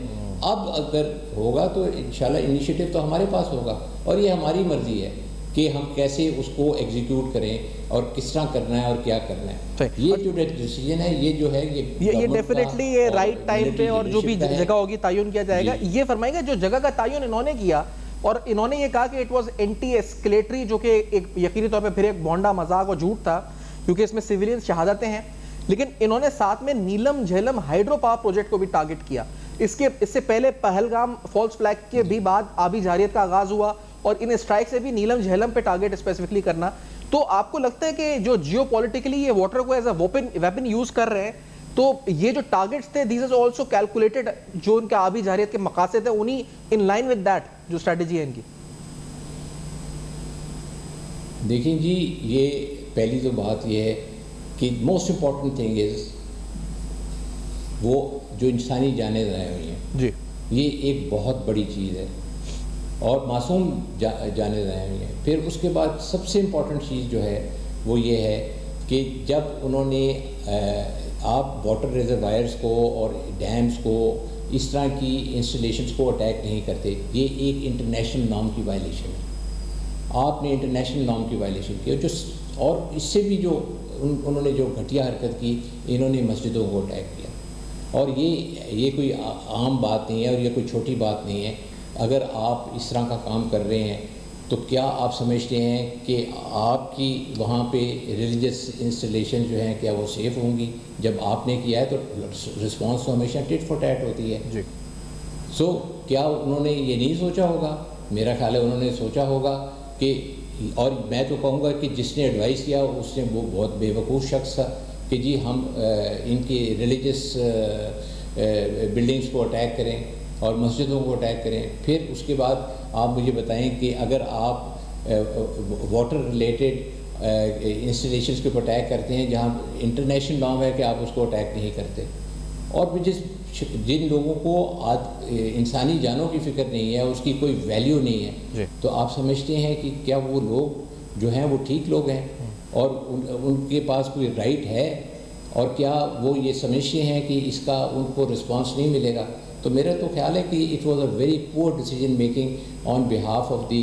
اب اگر ہوگا تو انشاءاللہ انیشیٹو تو ہمارے پاس ہوگا، اور یہ ہماری مرضی ہے کہ ہم کیسے اس کو ایگزیکیوٹ کریں اور کس طرح کرنا ہے اور کیا کرنا ہے۔ یہ جو ڈیسیجن ہے یہ جو ہے یہ ڈیفینیٹلی یہ رائٹ ٹائم پہ اور جو بھی جگہ ہوگی تعین کیا جائے گا۔ یہ فرمائیں گے جو جگہ کا تعین انہوں نے کیا اور انہوں نے یہ کہا کہ اٹ واز اینٹی ایسکلیٹری، جو کہ ایک یقینی طور پہ پھر ایک بونڈا مذاق اور جھوٹ تھا کیونکہ اس میں سیویلین شہادتیں ہیں، لیکن انہوں نے ساتھ میں نیلم جھیلم ہائیڈرو پاور پروجیکٹ کو بھی ٹارگٹ کیا۔ اس سے پہلے پہلگام فالس فلیگ کے بھی بعد آبی جارحیت کا آغاز ہوا اور ان اسٹرائک سے بھی نیلم جھیلم پہ ٹارگٹ اسپیسیفکلی کرنا۔ تو آپ کو لگتا ہے کہ جو جیو پولیٹیکلی یہ واٹر کو ایز اے ویپن یوز کر رہے ہیں تو یہ جو ٹارگٹس تھے دیز از آلسو کیلکولیٹڈ، جو ان کے آبی جارحیت کے مقاصد ہیں انہی ان لائن ود دیٹ جو اسٹریٹجی ہے ان کی؟ دیکھیں جی یہ پہلی تو بات یہ ہے کہ موسٹ امپورٹنٹ تھنگ از وہ جو انسانی جانیں ضائع ہوئی ہیں جی، یہ ایک بہت بڑی چیز ہے اور معصوم جانیں ضائع ہوئی ہیں۔ پھر اس کے بعد سب سے امپورٹنٹ چیز جو ہے وہ یہ ہے کہ جب انہوں نے آپ واٹر ریزروائرز کو اور ڈیمز کو اس طرح کی انسٹالیشنز کو اٹیک نہیں کرتے. یہ ایک انٹرنیشنل نارم کی وائلیشن ہے. آپ نے انٹرنیشنل نارم کی وائلیشن کی اور اس سے بھی جو انہوں نے جو گھٹیا حرکت کی, انہوں نے مسجدوں کو اٹیک کیا. اور یہ کوئی عام بات نہیں ہے اور یہ کوئی چھوٹی بات نہیں ہے. اگر آپ اس طرح کا کام کر رہے ہیں تو کیا آپ سمجھتے ہیں کہ آپ کی وہاں پہ ریلیجس انسٹالیشن جو ہیں کیا وہ سیف ہوں گی؟ جب آپ نے کیا ہے تو رسپانس تو ہمیشہ ٹٹ فار ٹیٹ ہوتی ہے. جی. سو کیا انہوں نے یہ نہیں سوچا ہوگا؟ میرا خیال ہے انہوں نے سوچا ہوگا کہ, اور میں تو کہوں گا کہ جس نے ایڈوائس کیا اس نے وہ بہت بے وقوف شخص تھا کہ جی ہم ان کی ریلیجس بلڈنگز کو اٹیک کریں اور مسجدوں کو اٹیک کریں. پھر اس کے بعد آپ مجھے بتائیں کہ اگر آپ واٹر ریلیٹڈ انسٹالیشنز کو اٹیک کرتے ہیں جہاں انٹرنیشنل نارم ہے کہ آپ اس کو اٹیک نہیں کرتے, اور جن لوگوں کو انسانی جانوں کی فکر نہیں ہے, اس کی کوئی ویلیو نہیں ہے, تو آپ سمجھتے ہیں کہ کیا وہ لوگ جو ہیں وہ ٹھیک لوگ ہیں اور ان کے پاس کوئی رائٹ ہے, اور کیا وہ یہ سمجھتے ہیں کہ اس کا ان کو رسپانس نہیں ملے گا؟ تو میرا تو خیال ہے کہ it was a very poor decision making on behalf of the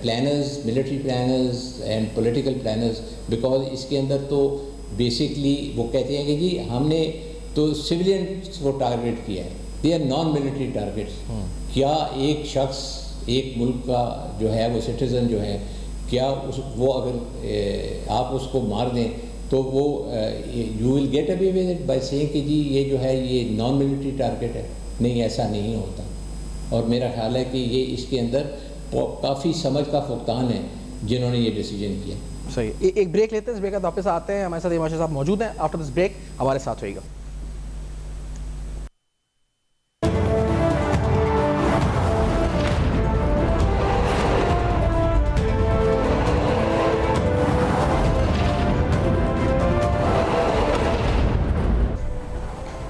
planners, military planners and political planners, because اس کے اندر تو بیسکلی وہ کہتے ہیں کہ جی ہم نے تو سویلینس کو ٹارگیٹ کیا ہے, they are non military targets. کیا ایک شخص ایک ملک کا جو ہے وہ سٹیزن جو ہے, کیا وہ اگر آپ اس کو مار دیں تو وہ you will get away with it by saying کہ جی یہ جو ہے یہ نان ملٹری ٹارگیٹ ہے؟ نہیں, ایسا نہیں ہوتا. اور میرا خیال ہے کہ یہ اس کے اندر کافی سمجھ کا فقدان ہے جنہوں نے یہ ڈیسیجن کیا. صحیح. ایک بریک لیتے ہیں, اس بریک کے واپس آتے ہیں. ہمارے ساتھ ایمان شاہ صاحب موجود ہیں. آفٹر دس بریک ہمارے ساتھ ہوئے گا.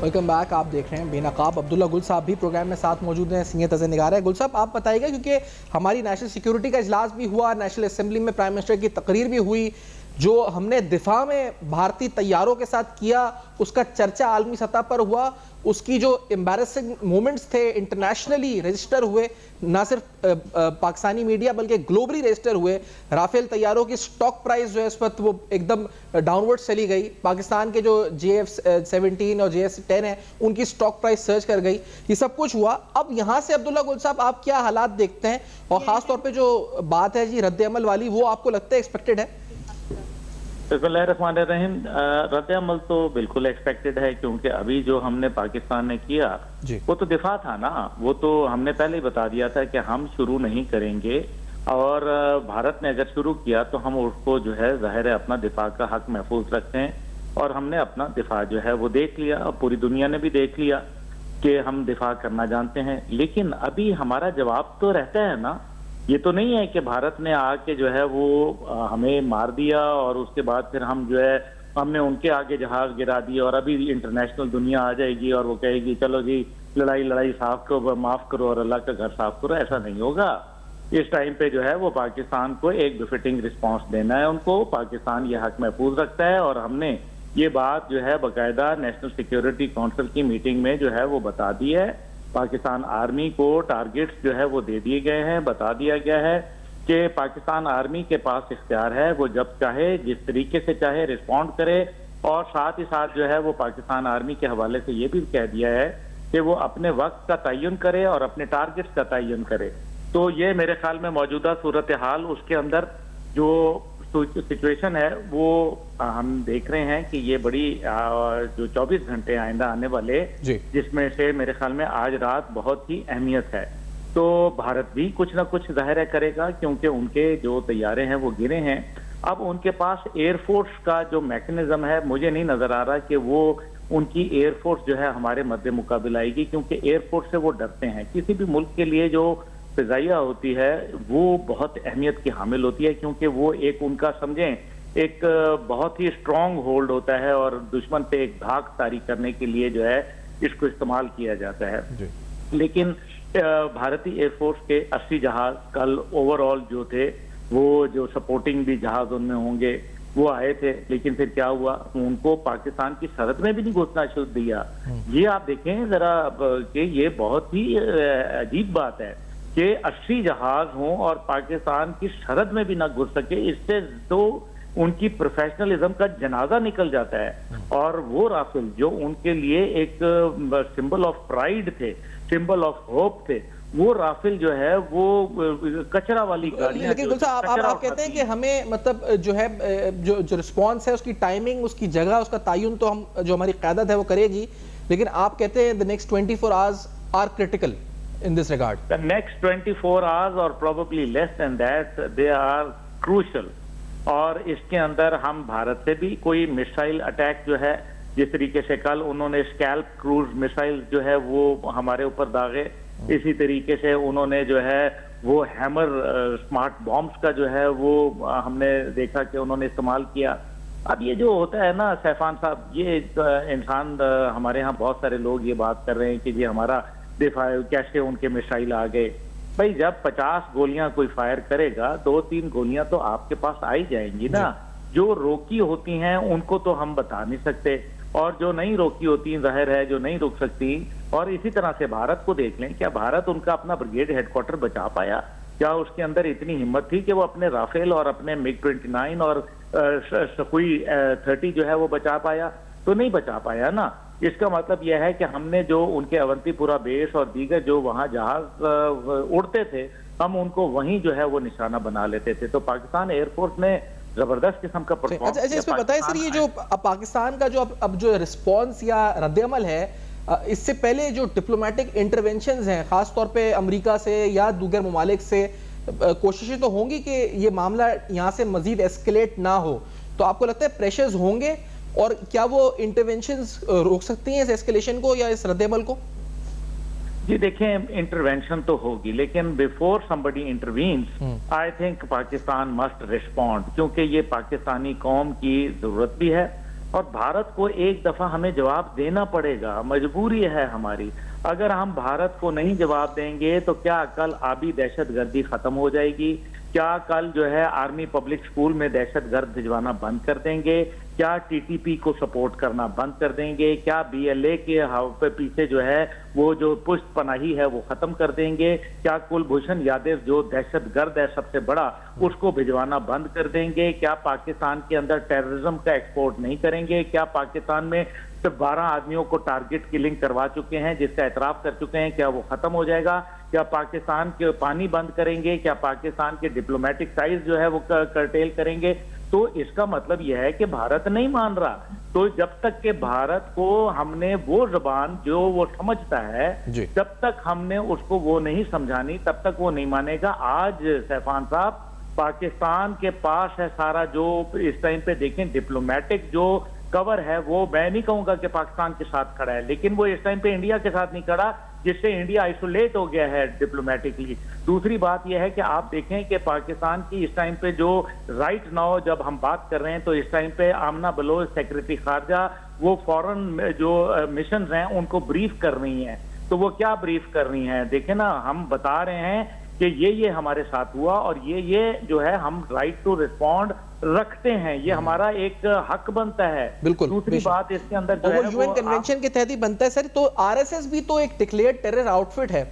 Welcome back. آپ دیکھ رہے ہیں بے نقاب. عبداللہ گل صاحب بھی پروگرام میں ساتھ موجود ہیں, سینئر تازہ نگار ہے. گل صاحب آپ بتائیے گا, کیونکہ ہماری نیشنل سیکیورٹی کا اجلاس بھی ہوا, نیشنل اسمبلی میں پرائم منسٹر کی تقریر بھی ہوئی, جو ہم نے دفاع میں بھارتی طیاروں کے ساتھ کیا اس کا چرچا عالمی سطح پر ہوا, اس کی جو امبیرسنگ مومنٹس تھے انٹرنیشنلی رجسٹر ہوئے, نہ صرف پاکستانی میڈیا بلکہ گلوبلی رجسٹر ہوئے. رافیل طیاروں کی سٹاک پرائز جو ہے اس وقت وہ ایک دم ڈاؤن ورڈ چلی گئی. پاکستان کے جو JF-17 اور JS-10 ہیں ان کی سٹاک پرائز سرچ کر گئی. یہ سب کچھ ہوا. اب یہاں سے عبداللہ گل صاحب آپ کیا حالات دیکھتے ہیں, اور خاص طور پہ جو بات ہے جی رد عمل والی, وہ آپ کو لگتا ہے ایکسپیکٹڈ ہے؟ بسم اللہ الرحمن الرحیم. رد عمل تو بالکل ایکسپیکٹڈ ہے, کیونکہ ابھی جو ہم نے پاکستان نے کیا وہ تو دفاع تھا نا. وہ تو ہم نے پہلے ہی بتا دیا تھا کہ ہم شروع نہیں کریں گے, اور بھارت نے اگر شروع کیا تو ہم اس کو جو ہے ظاہر ہے اپنا دفاع کا حق محفوظ رکھتے ہیں, اور ہم نے اپنا دفاع جو ہے وہ دیکھ لیا, پوری دنیا نے بھی دیکھ لیا کہ ہم دفاع کرنا جانتے ہیں. لیکن ابھی ہمارا جواب تو رہتا ہے نا. یہ تو نہیں ہے کہ بھارت نے آ کے جو ہے وہ ہمیں مار دیا اور اس کے بعد پھر ہم جو ہے ہم نے ان کے آگے جہاز گرا دیا اور ابھی انٹرنیشنل دنیا آ جائے گی اور وہ کہے گی چلو جی لڑائی صاف کرو, معاف کرو اور اللہ کا گھر صاف کرو. ایسا نہیں ہوگا. اس ٹائم پہ جو ہے وہ پاکستان کو ایک بفٹنگ رسپانس دینا ہے. ان کو پاکستان یہ حق محفوظ رکھتا ہے, اور ہم نے یہ بات جو ہے باقاعدہ نیشنل سیکیورٹی کونسل کی میٹنگ میں جو ہے وہ بتا دی ہے. پاکستان آرمی کو ٹارگیٹس جو ہے وہ دے دیے گئے ہیں. بتا دیا گیا ہے کہ پاکستان آرمی کے پاس اختیار ہے, وہ جب چاہے جس طریقے سے چاہے رسپونڈ کرے, اور ساتھ ہی ساتھ جو ہے وہ پاکستان آرمی کے حوالے سے یہ بھی کہہ دیا ہے کہ وہ اپنے وقت کا تعین کرے اور اپنے ٹارگیٹس کا تعین کرے. تو یہ میرے خیال میں موجودہ صورتحال اس کے اندر جو سچویشن ہے وہ ہم دیکھ رہے ہیں کہ یہ بڑی جو 24 گھنٹے آئندہ آنے والے جس میں سے میرے خیال میں آج رات بہت ہی اہمیت ہے. تو بھارت بھی کچھ نہ کچھ ظاہر کرے گا, کیونکہ ان کے جو طیارے ہیں وہ گرے ہیں. اب ان کے پاس ایئر فورس کا جو میکنزم ہے, مجھے نہیں نظر آ رہا کہ وہ ان کی ایئر فورس جو ہے ہمارے مد مقابل آئے گی, کیونکہ ایئر فورس سے وہ ڈرتے ہیں. کسی بھی ملک کے لیے جو فضائیہ ہوتی ہے وہ بہت اہمیت کی حامل ہوتی ہے, کیونکہ وہ ایک ان کا سمجھیں ایک بہت ہی اسٹرانگ ہولڈ ہوتا ہے, اور دشمن پہ ایک دھاک طاری کرنے کے لیے جو ہے اس کو استعمال کیا جاتا ہے. لیکن بھارتی ایئر فورس کے 80 جہاز کل اوور آل جو تھے وہ جو سپورٹنگ بھی جہاز ان میں ہوں گے, وہ آئے تھے، لیکن پھر کیا ہوا، ان کو پاکستان کی سرحد میں بھی نہیں گھسنا دیا. یہ آپ دیکھیں ذرا کہ یہ بہت ہی عجیب بات ہے کہ 80 جہاز ہوں اور پاکستان کی سرحد میں بھی نہ گھس سکے. اس سے تو ان کی پروفیشنلزم کا جنازہ نکل جاتا ہے. اور وہ رافل جو ان کے لیے ایک سمبل آف پرائیڈ تھے، سمبل آف ہوپ تھے، وہ رافل جو ہے وہ کچرا والی گاڑیاں. لیکن گل صاحب آپ کہتے ہیں کہ ہمیں مطلب جو ہے جو رسپانس ہے اس کی ٹائمنگ، اس کی جگہ، اس کا تعین تو ہم جو ہماری قیادت ہے وہ کرے گی، لیکن آپ کہتے ہیں the next 24 hours are critical in this regard. The next 24 hours or probably less than that, they are crucial. اور اس کے اندر ہم بھارت سے بھی کوئی میسائل اٹیک جو ہے، جس طریقے سے کل انہوں نے اسکیلپ کروز میسائل جو ہے وہ ہمارے اوپر داغے، اسی طریقے سے انہوں نے جو ہے وہ ہیمر سمارٹ بامبس کا جو ہے وہ ہم نے دیکھا کہ انہوں نے استعمال کیا. اب یہ جو ہوتا ہے نا سیفان صاحب، یہ انسان ہمارے ہاں بہت سارے لوگ یہ بات کر رہے ہیں کہ جی ہمارا دفاع کیسے ان کے میسائل آ گئے. بھائی جب 50 گولیاں کوئی فائر کرے گا، 2-3 گولیاں تو آپ کے پاس آئی جائیں گی نا. جو روکی ہوتی ہیں ان کو تو ہم بتا نہیں سکتے، اور جو نہیں روکی ہوتی ظاہر ہے جو نہیں روک سکتی. اور اسی طرح سے بھارت کو دیکھ لیں، کیا بھارت ان کا اپنا بریگیڈ ہیڈ کوارٹر بچا پایا؟ کیا اس کے اندر اتنی ہمت تھی کہ وہ اپنے رافیل اور اپنے MiG 29 اور سخوئی 30 جو ہے وہ بچا پایا؟ تو نہیں بچا پایا نا. اس کا مطلب یہ ہے کہ ہم نے جو ان کے اونتی پورا بیس اور دیگر جو وہاں جہاز اڑتے تھے، ہم ان کو وہیں جو ہے وہ نشانہ بنا لیتے تھے. تو پاکستان ایئر فورس نے زبردست قسم کا پرفارمنس. اچھا اس پہ بتائیں سر، یہ جو پاکستان کا جو اب جو رسپانس یا رد عمل ہے، اس سے پہلے جو ڈپلومیٹک انٹرونشنز ہیں خاص طور پہ امریکہ سے یا دیگر ممالک سے، کوششیں تو ہوں گی کہ یہ معاملہ یہاں سے مزید ایسکیلیٹ نہ ہو، تو آپ کو لگتا ہے پریشرز ہوں گے؟ اور کیا وہ انٹرونشنز روک سکتی ہیں اس ایسکیلیشن کو یا اس رد عمل کو؟ جی دیکھیں، انٹروینشن تو ہوگی، لیکن before somebody intervenes I think Pakistan must respond, کیونکہ یہ پاکستانی قوم کی ضرورت بھی ہے اور بھارت کو ایک دفعہ ہمیں جواب دینا پڑے گا، مجبوری ہے ہماری. اگر ہم بھارت کو نہیں جواب دیں گے تو کیا کل آبی دہشت گردی ختم ہو جائے گی؟ کیا کل جو ہے آرمی پبلک سکول میں دہشت گرد بھجوانا بند کر دیں گے؟ کیا TTP کو سپورٹ کرنا بند کر دیں گے؟ کیا BLA کے پیچھے جو ہے وہ جو پشت پناہی ہے وہ ختم کر دیں گے؟ کیا کلبھوشن یادو جو دہشت گرد ہے سب سے بڑا، اس کو بھجوانا بند کر دیں گے؟ کیا پاکستان کے اندر ٹیررزم کا ایکسپورٹ نہیں کریں گے؟ کیا پاکستان میں 12 آدمیوں کو ٹارگٹ کلنگ کروا چکے ہیں جس کا اعتراف کر چکے ہیں، کیا وہ ختم ہو جائے گا؟ کیا پاکستان کے پانی بند کریں گے؟ کیا پاکستان کے ڈپلومیٹک سائز جو ہے وہ کرٹیل کریں گے؟ تو اس کا مطلب یہ ہے کہ بھارت نہیں مان رہا. تو جب تک کہ بھارت کو ہم نے وہ زبان جو وہ سمجھتا ہے، جب تک ہم نے اس کو وہ نہیں سمجھانی تب تک وہ نہیں مانے گا. آج سیفان صاحب پاکستان کے پاس ہے سارا، جو اس ٹائم پہ دیکھیں ڈپلومیٹک جو کور ہے، وہ میں نہیں کہوں گا کہ پاکستان کے ساتھ کھڑا ہے، لیکن وہ اس ٹائم پہ انڈیا کے ساتھ نہیں کھڑا، جس سے انڈیا آئسولیٹ ہو گیا ہے ڈپلومیٹکلی. دوسری بات یہ ہے کہ آپ دیکھیں کہ پاکستان کی اس ٹائم پہ جو رائٹ ناؤ جب ہم بات کر رہے ہیں تو اس ٹائم پہ آمنہ بلوچ سیکریٹری خارجہ وہ فورن جو مشنز ہیں ان کو بریف کر رہی ہیں. تو وہ کیا بریف کر رہی ہیں؟ دیکھیں نا، ہم بتا رہے ہیں کہ یہ ہمارے ساتھ ہوا اور یہ جو ہے ہم رائٹ ٹو ریسپونڈ رکھتے ہیں، یہ ہمارا ایک حق بنتا ہے. بالکل. دوسری بات اس کے اندر جو ہے وہ UN کنونشن کے تحت ہی بنتا ہے. سر تو RSS بھی تو ایک ڈکلیئرڈ ٹیرر آؤٹ فٹ ہے.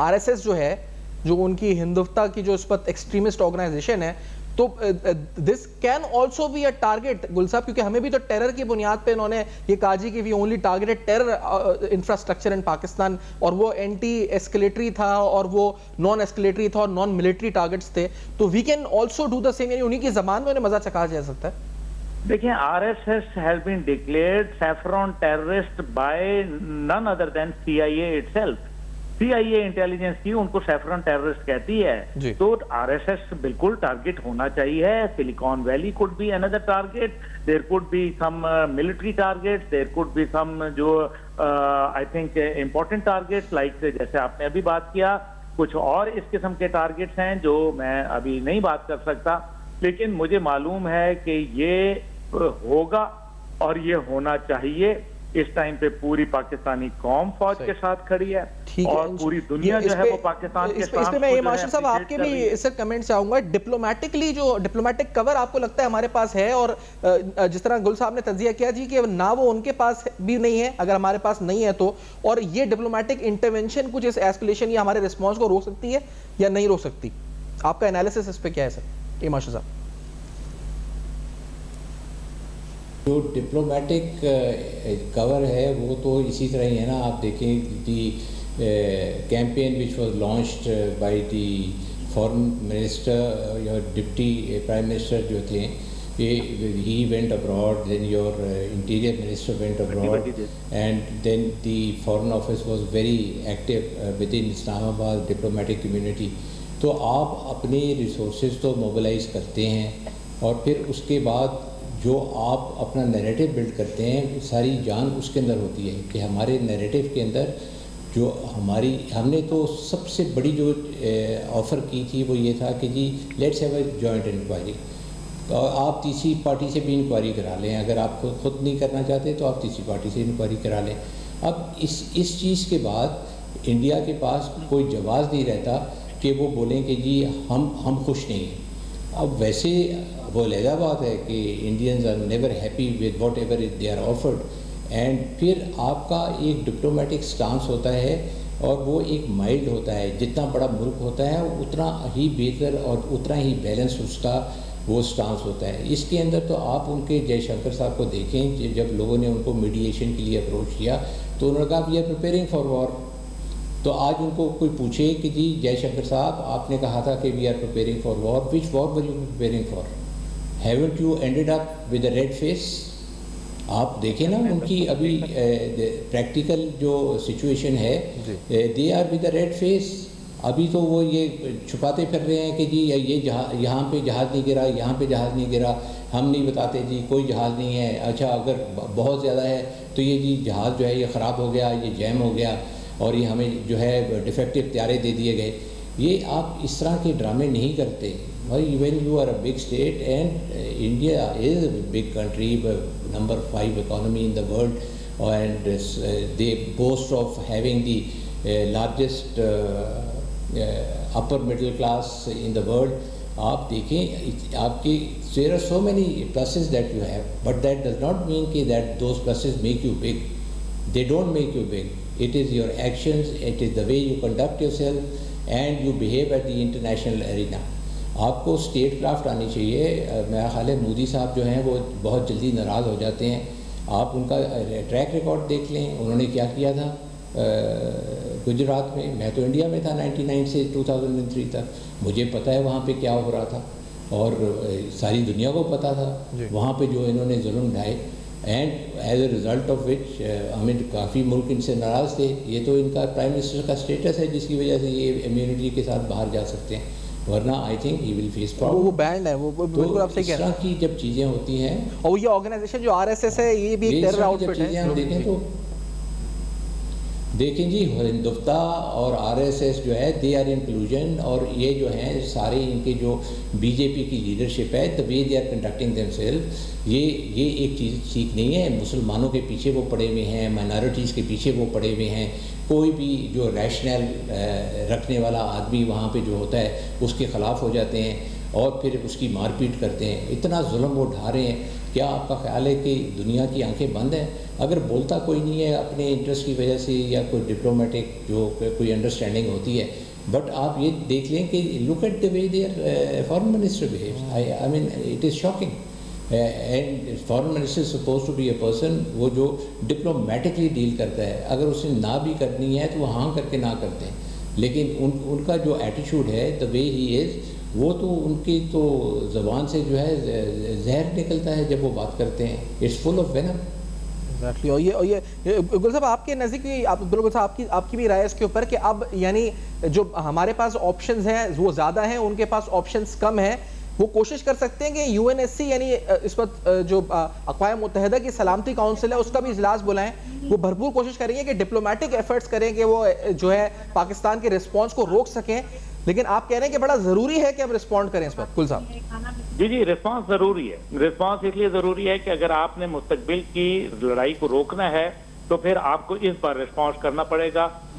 RSS جو ہے، جو ان کی ہندوتوا کی جو اس پر ایکسٹریمسٹ آرگنائزیشن ہے، تو this can also be a target Gul sahab, کیونکہ ہمیں بھی تو ٹیرر کی بنیاد پہ انہوں نے یہ کہا جی کہ we only targeted terror infrastructure in Pakistan, اور وہ اینٹی ایسکلیٹری تھا اور وہ نان ایسکلیٹری تھا اور نان ملٹری ٹارگیٹس تھے. تو we can also do the same, یعنی انہی کی زبان میں انہیں مزہ چکھا جا سکتا ہے. دیکھیں، RSS has been declared saffron terrorist by none other than CIA itself. CIA intelligence کی ان کو سیفرن ٹیررسٹ کہتی ہے. تو RSS بالکل ٹارگٹ ہونا چاہیے. Silicon valley could be another target, there could be some military targets, there could be some جو I think important targets like جیسے آپ نے ابھی بات کیا، کچھ اور اس قسم کے ٹارگٹس ہیں جو میں ابھی نہیں بات کر سکتا، لیکن مجھے معلوم ہے کہ یہ ہوگا اور یہ ہونا چاہیے. اس ٹائم پہ پوری پاکستانی قوم فوج کے ساتھ کھڑی ہے. اور پوری دنیا جو ہے وہ پاکستان کے اس پہ میں یہ ماشاء صاحب آپ کے بھی اس سے کمنٹ چاہوں گا. ڈپلومیٹکلی جو ڈپلومیٹک کور آپ کو لگتا ہے ہمارے پاس ہے, اور جس طرح گل صاحب نے تجزیہ کیا جی کہ نہ وہ ان کے پاس بھی نہیں ہے, اگر ہمارے پاس نہیں ہے تو, اور یہ ڈپلومیٹک انٹرونشن کچھ اس ایسکلیشن یا ہمارے رسپانس کو روک سکتی ہے یا نہیں روک سکتی, آپ کا انالیسس اس پہ کیا ہے سر ماشاء صاحب؟ جو ڈپلومیٹک کور ہے وہ تو اسی طرح ہی ہے نا. آپ دیکھیں the campaign which was launched by the foreign minister یا ڈپٹی پرائم منسٹر جو تھے, he went abroad, then your interior minister went abroad, and then the foreign office was very active within Islamabad diplomatic community. تو آپ اپنے ریسورسز تو موبلائز کرتے ہیں, اور پھر اس کے بعد جو آپ اپنا نیریٹو بلڈ کرتے ہیں, ساری جان اس کے اندر ہوتی ہے کہ ہمارے نیریٹو کے اندر جو ہم نے تو سب سے بڑی جو آفر کی تھی وہ یہ تھا کہ جی let's have a joint inquiry, اور آپ تیسری پارٹی سے بھی انکوائری کرا لیں, اگر آپ خود نہیں کرنا چاہتے تو آپ تیسری پارٹی سے انکوائری کرا لیں. اب اس چیز کے بعد انڈیا کے پاس کوئی جواز نہیں رہتا کہ وہ بولیں کہ جی ہم خوش نہیں ہیں. اب ویسے وہ علیحدہ بات ہے کہ Indians are never happy with whatever they are offered, and پھر آپ کا ایک ڈپلومیٹک سٹانس ہوتا ہے, اور وہ ایک مائلڈ ہوتا ہے. جتنا بڑا ملک ہوتا ہے اتنا ہی بہتر اور اتنا ہی بیلنس اس کا وہ سٹانس ہوتا ہے. اس کے اندر تو آپ ان کے جے شنکر صاحب کو دیکھیں, جب لوگوں نے ان کو میڈیشن کے لیے اپروچ کیا تو انہوں نے کہا we are preparing for war. تو آج ان کو کوئی پوچھے کہ جی جے شنکر صاحب آپ نے کہا تھا کہ we are preparing for war, which war were you preparing for? Haven't you ended up with a red face? آپ دیکھیں نا ان کی ابھی پریکٹیکل جو سچویشن ہے, they are with a red face. ابھی تو وہ یہ چھپاتے پھر رہے ہیں کہ جی یہ یہاں پہ جہاز نہیں گرا, یہاں پہ جہاز نہیں گرا, ہم نہیں بتاتے جی کوئی جہاز نہیں ہے. اچھا اگر بہت زیادہ ہے تو یہ جی جہاز جو ہے یہ خراب ہو گیا, یہ جیم ہو گیا, اور یہ ہمیں جو ہے ڈیفیکٹو طیارے دے دیے گئے. یہ آپ اس طرح کے ڈرامے نہیں کرتے. When you are a big state, and India is a big country, number 5 economy in the world, and they boast of having the largest upper middle class in the world. آپ دیکھیں آپ کی there are so many pluses that you have, but that does not mean that those pluses make you big. They don't make you big. It is your actions, it is the way you conduct yourself and you behave at the international arena. آپ کو اسٹیٹ کرافٹ آنی چاہیے. میرا خیال ہے مودی صاحب جو ہیں وہ بہت جلدی ناراض ہو جاتے ہیں. آپ ان کا ٹریک ریکارڈ دیکھ لیں, انہوں نے کیا کیا تھا گجرات میں. میں تو انڈیا میں تھا 99 سے 2003 تک, مجھے پتہ ہے وہاں پہ کیا ہو رہا تھا, اور ساری دنیا کو پتہ تھا وہاں پہ جو انہوں نے ظلم ڈھائے. And as a result of which ہمیں کافی ملک ان سے ناراض تھے. یہ تو ان کا پرائم منسٹر کا اسٹیٹس ہے جس کی وجہ سے یہ امیونٹی کے ساتھ باہر جا سکتے ہیں, ورنہ I think he will face problem. وہ بینڈ ہے, وہ بالکل آپ صحیح کہہ رہے ہیں. اس طرح کی جب چیزیں ہوتی ہیں, اور یہ آرگنائزیشن جو RSS ہے یہ بھی ایک ٹیرر آؤٹ فٹ ہے. ہم دیکھیں تو دیکھیں جی ہندوستہ اور RSS جو ہے دے آر انکلوژن, اور یہ جو ہیں سارے ان کے جو بی جے پی کی لیڈرشپ ہے, the way they are conducting themselves, یہ ایک چیز ٹھیک نہیں ہے. مسلمانوں کے پیچھے وہ پڑے ہوئے ہیں, مائنارٹیز کے پیچھے وہ پڑے ہوئے ہیں. کوئی بھی جو ریشنل رکھنے والا آدمی وہاں پہ جو ہوتا ہے اس کے خلاف ہو جاتے ہیں اور پھر اس کی مار پیٹ کرتے ہیں. اتنا ظلم وہ ڈھا رہے ہیں. کیا آپ کا خیال ہے کہ دنیا کی آنکھیں بند ہیں؟ اگر بولتا کوئی نہیں ہے اپنے انٹرسٹ کی وجہ سے, یا کوئی ڈپلومیٹک جو کوئی انڈرسٹینڈنگ ہوتی ہے, بٹ آپ یہ دیکھ لیں کہ look at the way their foreign minister behaves. I mean it is shocking. And foreign minister suppose to be a person وہ جو ڈپلومیٹکلی ڈیل کرتا ہے. اگر اس نے نہ بھی کرنی ہے تو وہ ہاں کر کے نہ کرتے ہیں, لیکن ان کا جو ایٹیچیوڈ ہے, دا وے ہی از, وہ تو ان کی تو زبان سے جو ہے زہر نکلتا ہے جب وہ بات کرتے ہیں. It's full of venom. Exactly. اور یہ گل صاحب آپ کے نزدیک بالکل صاحب آپ کی بھی رائے اس کے اوپر کہ اب یعنی جو ہمارے پاس آپشنز ہیں وہ زیادہ ہیں, ان کے پاس آپشنز کم ہیں. وہ کوشش کر سکتے ہیں کہ UNSC یعنی اس وقت جو اقوام متحدہ کی سلامتی کونسل ہے اس کا بھی اجلاس بلائیں. وہ بھرپور کوشش کریں گے کہ ڈپلومیٹک ایفرٹس کریں کہ وہ جو ہے پاکستان کے رسپانس کو روک سکیں. لیکن آپ کہہ رہے ہیں کہ بڑا ضروری ہے کہ ہم رسپونڈ کریں اس پر. کل صاحب جی رسپانس ضروری ہے. رسپانس اس لیے ضروری ہے کہ اگر آپ نے مستقبل کی لڑائی کو روکنا ہے تو پھر آپ کو اس بار رسپانس کرنا پڑے گا.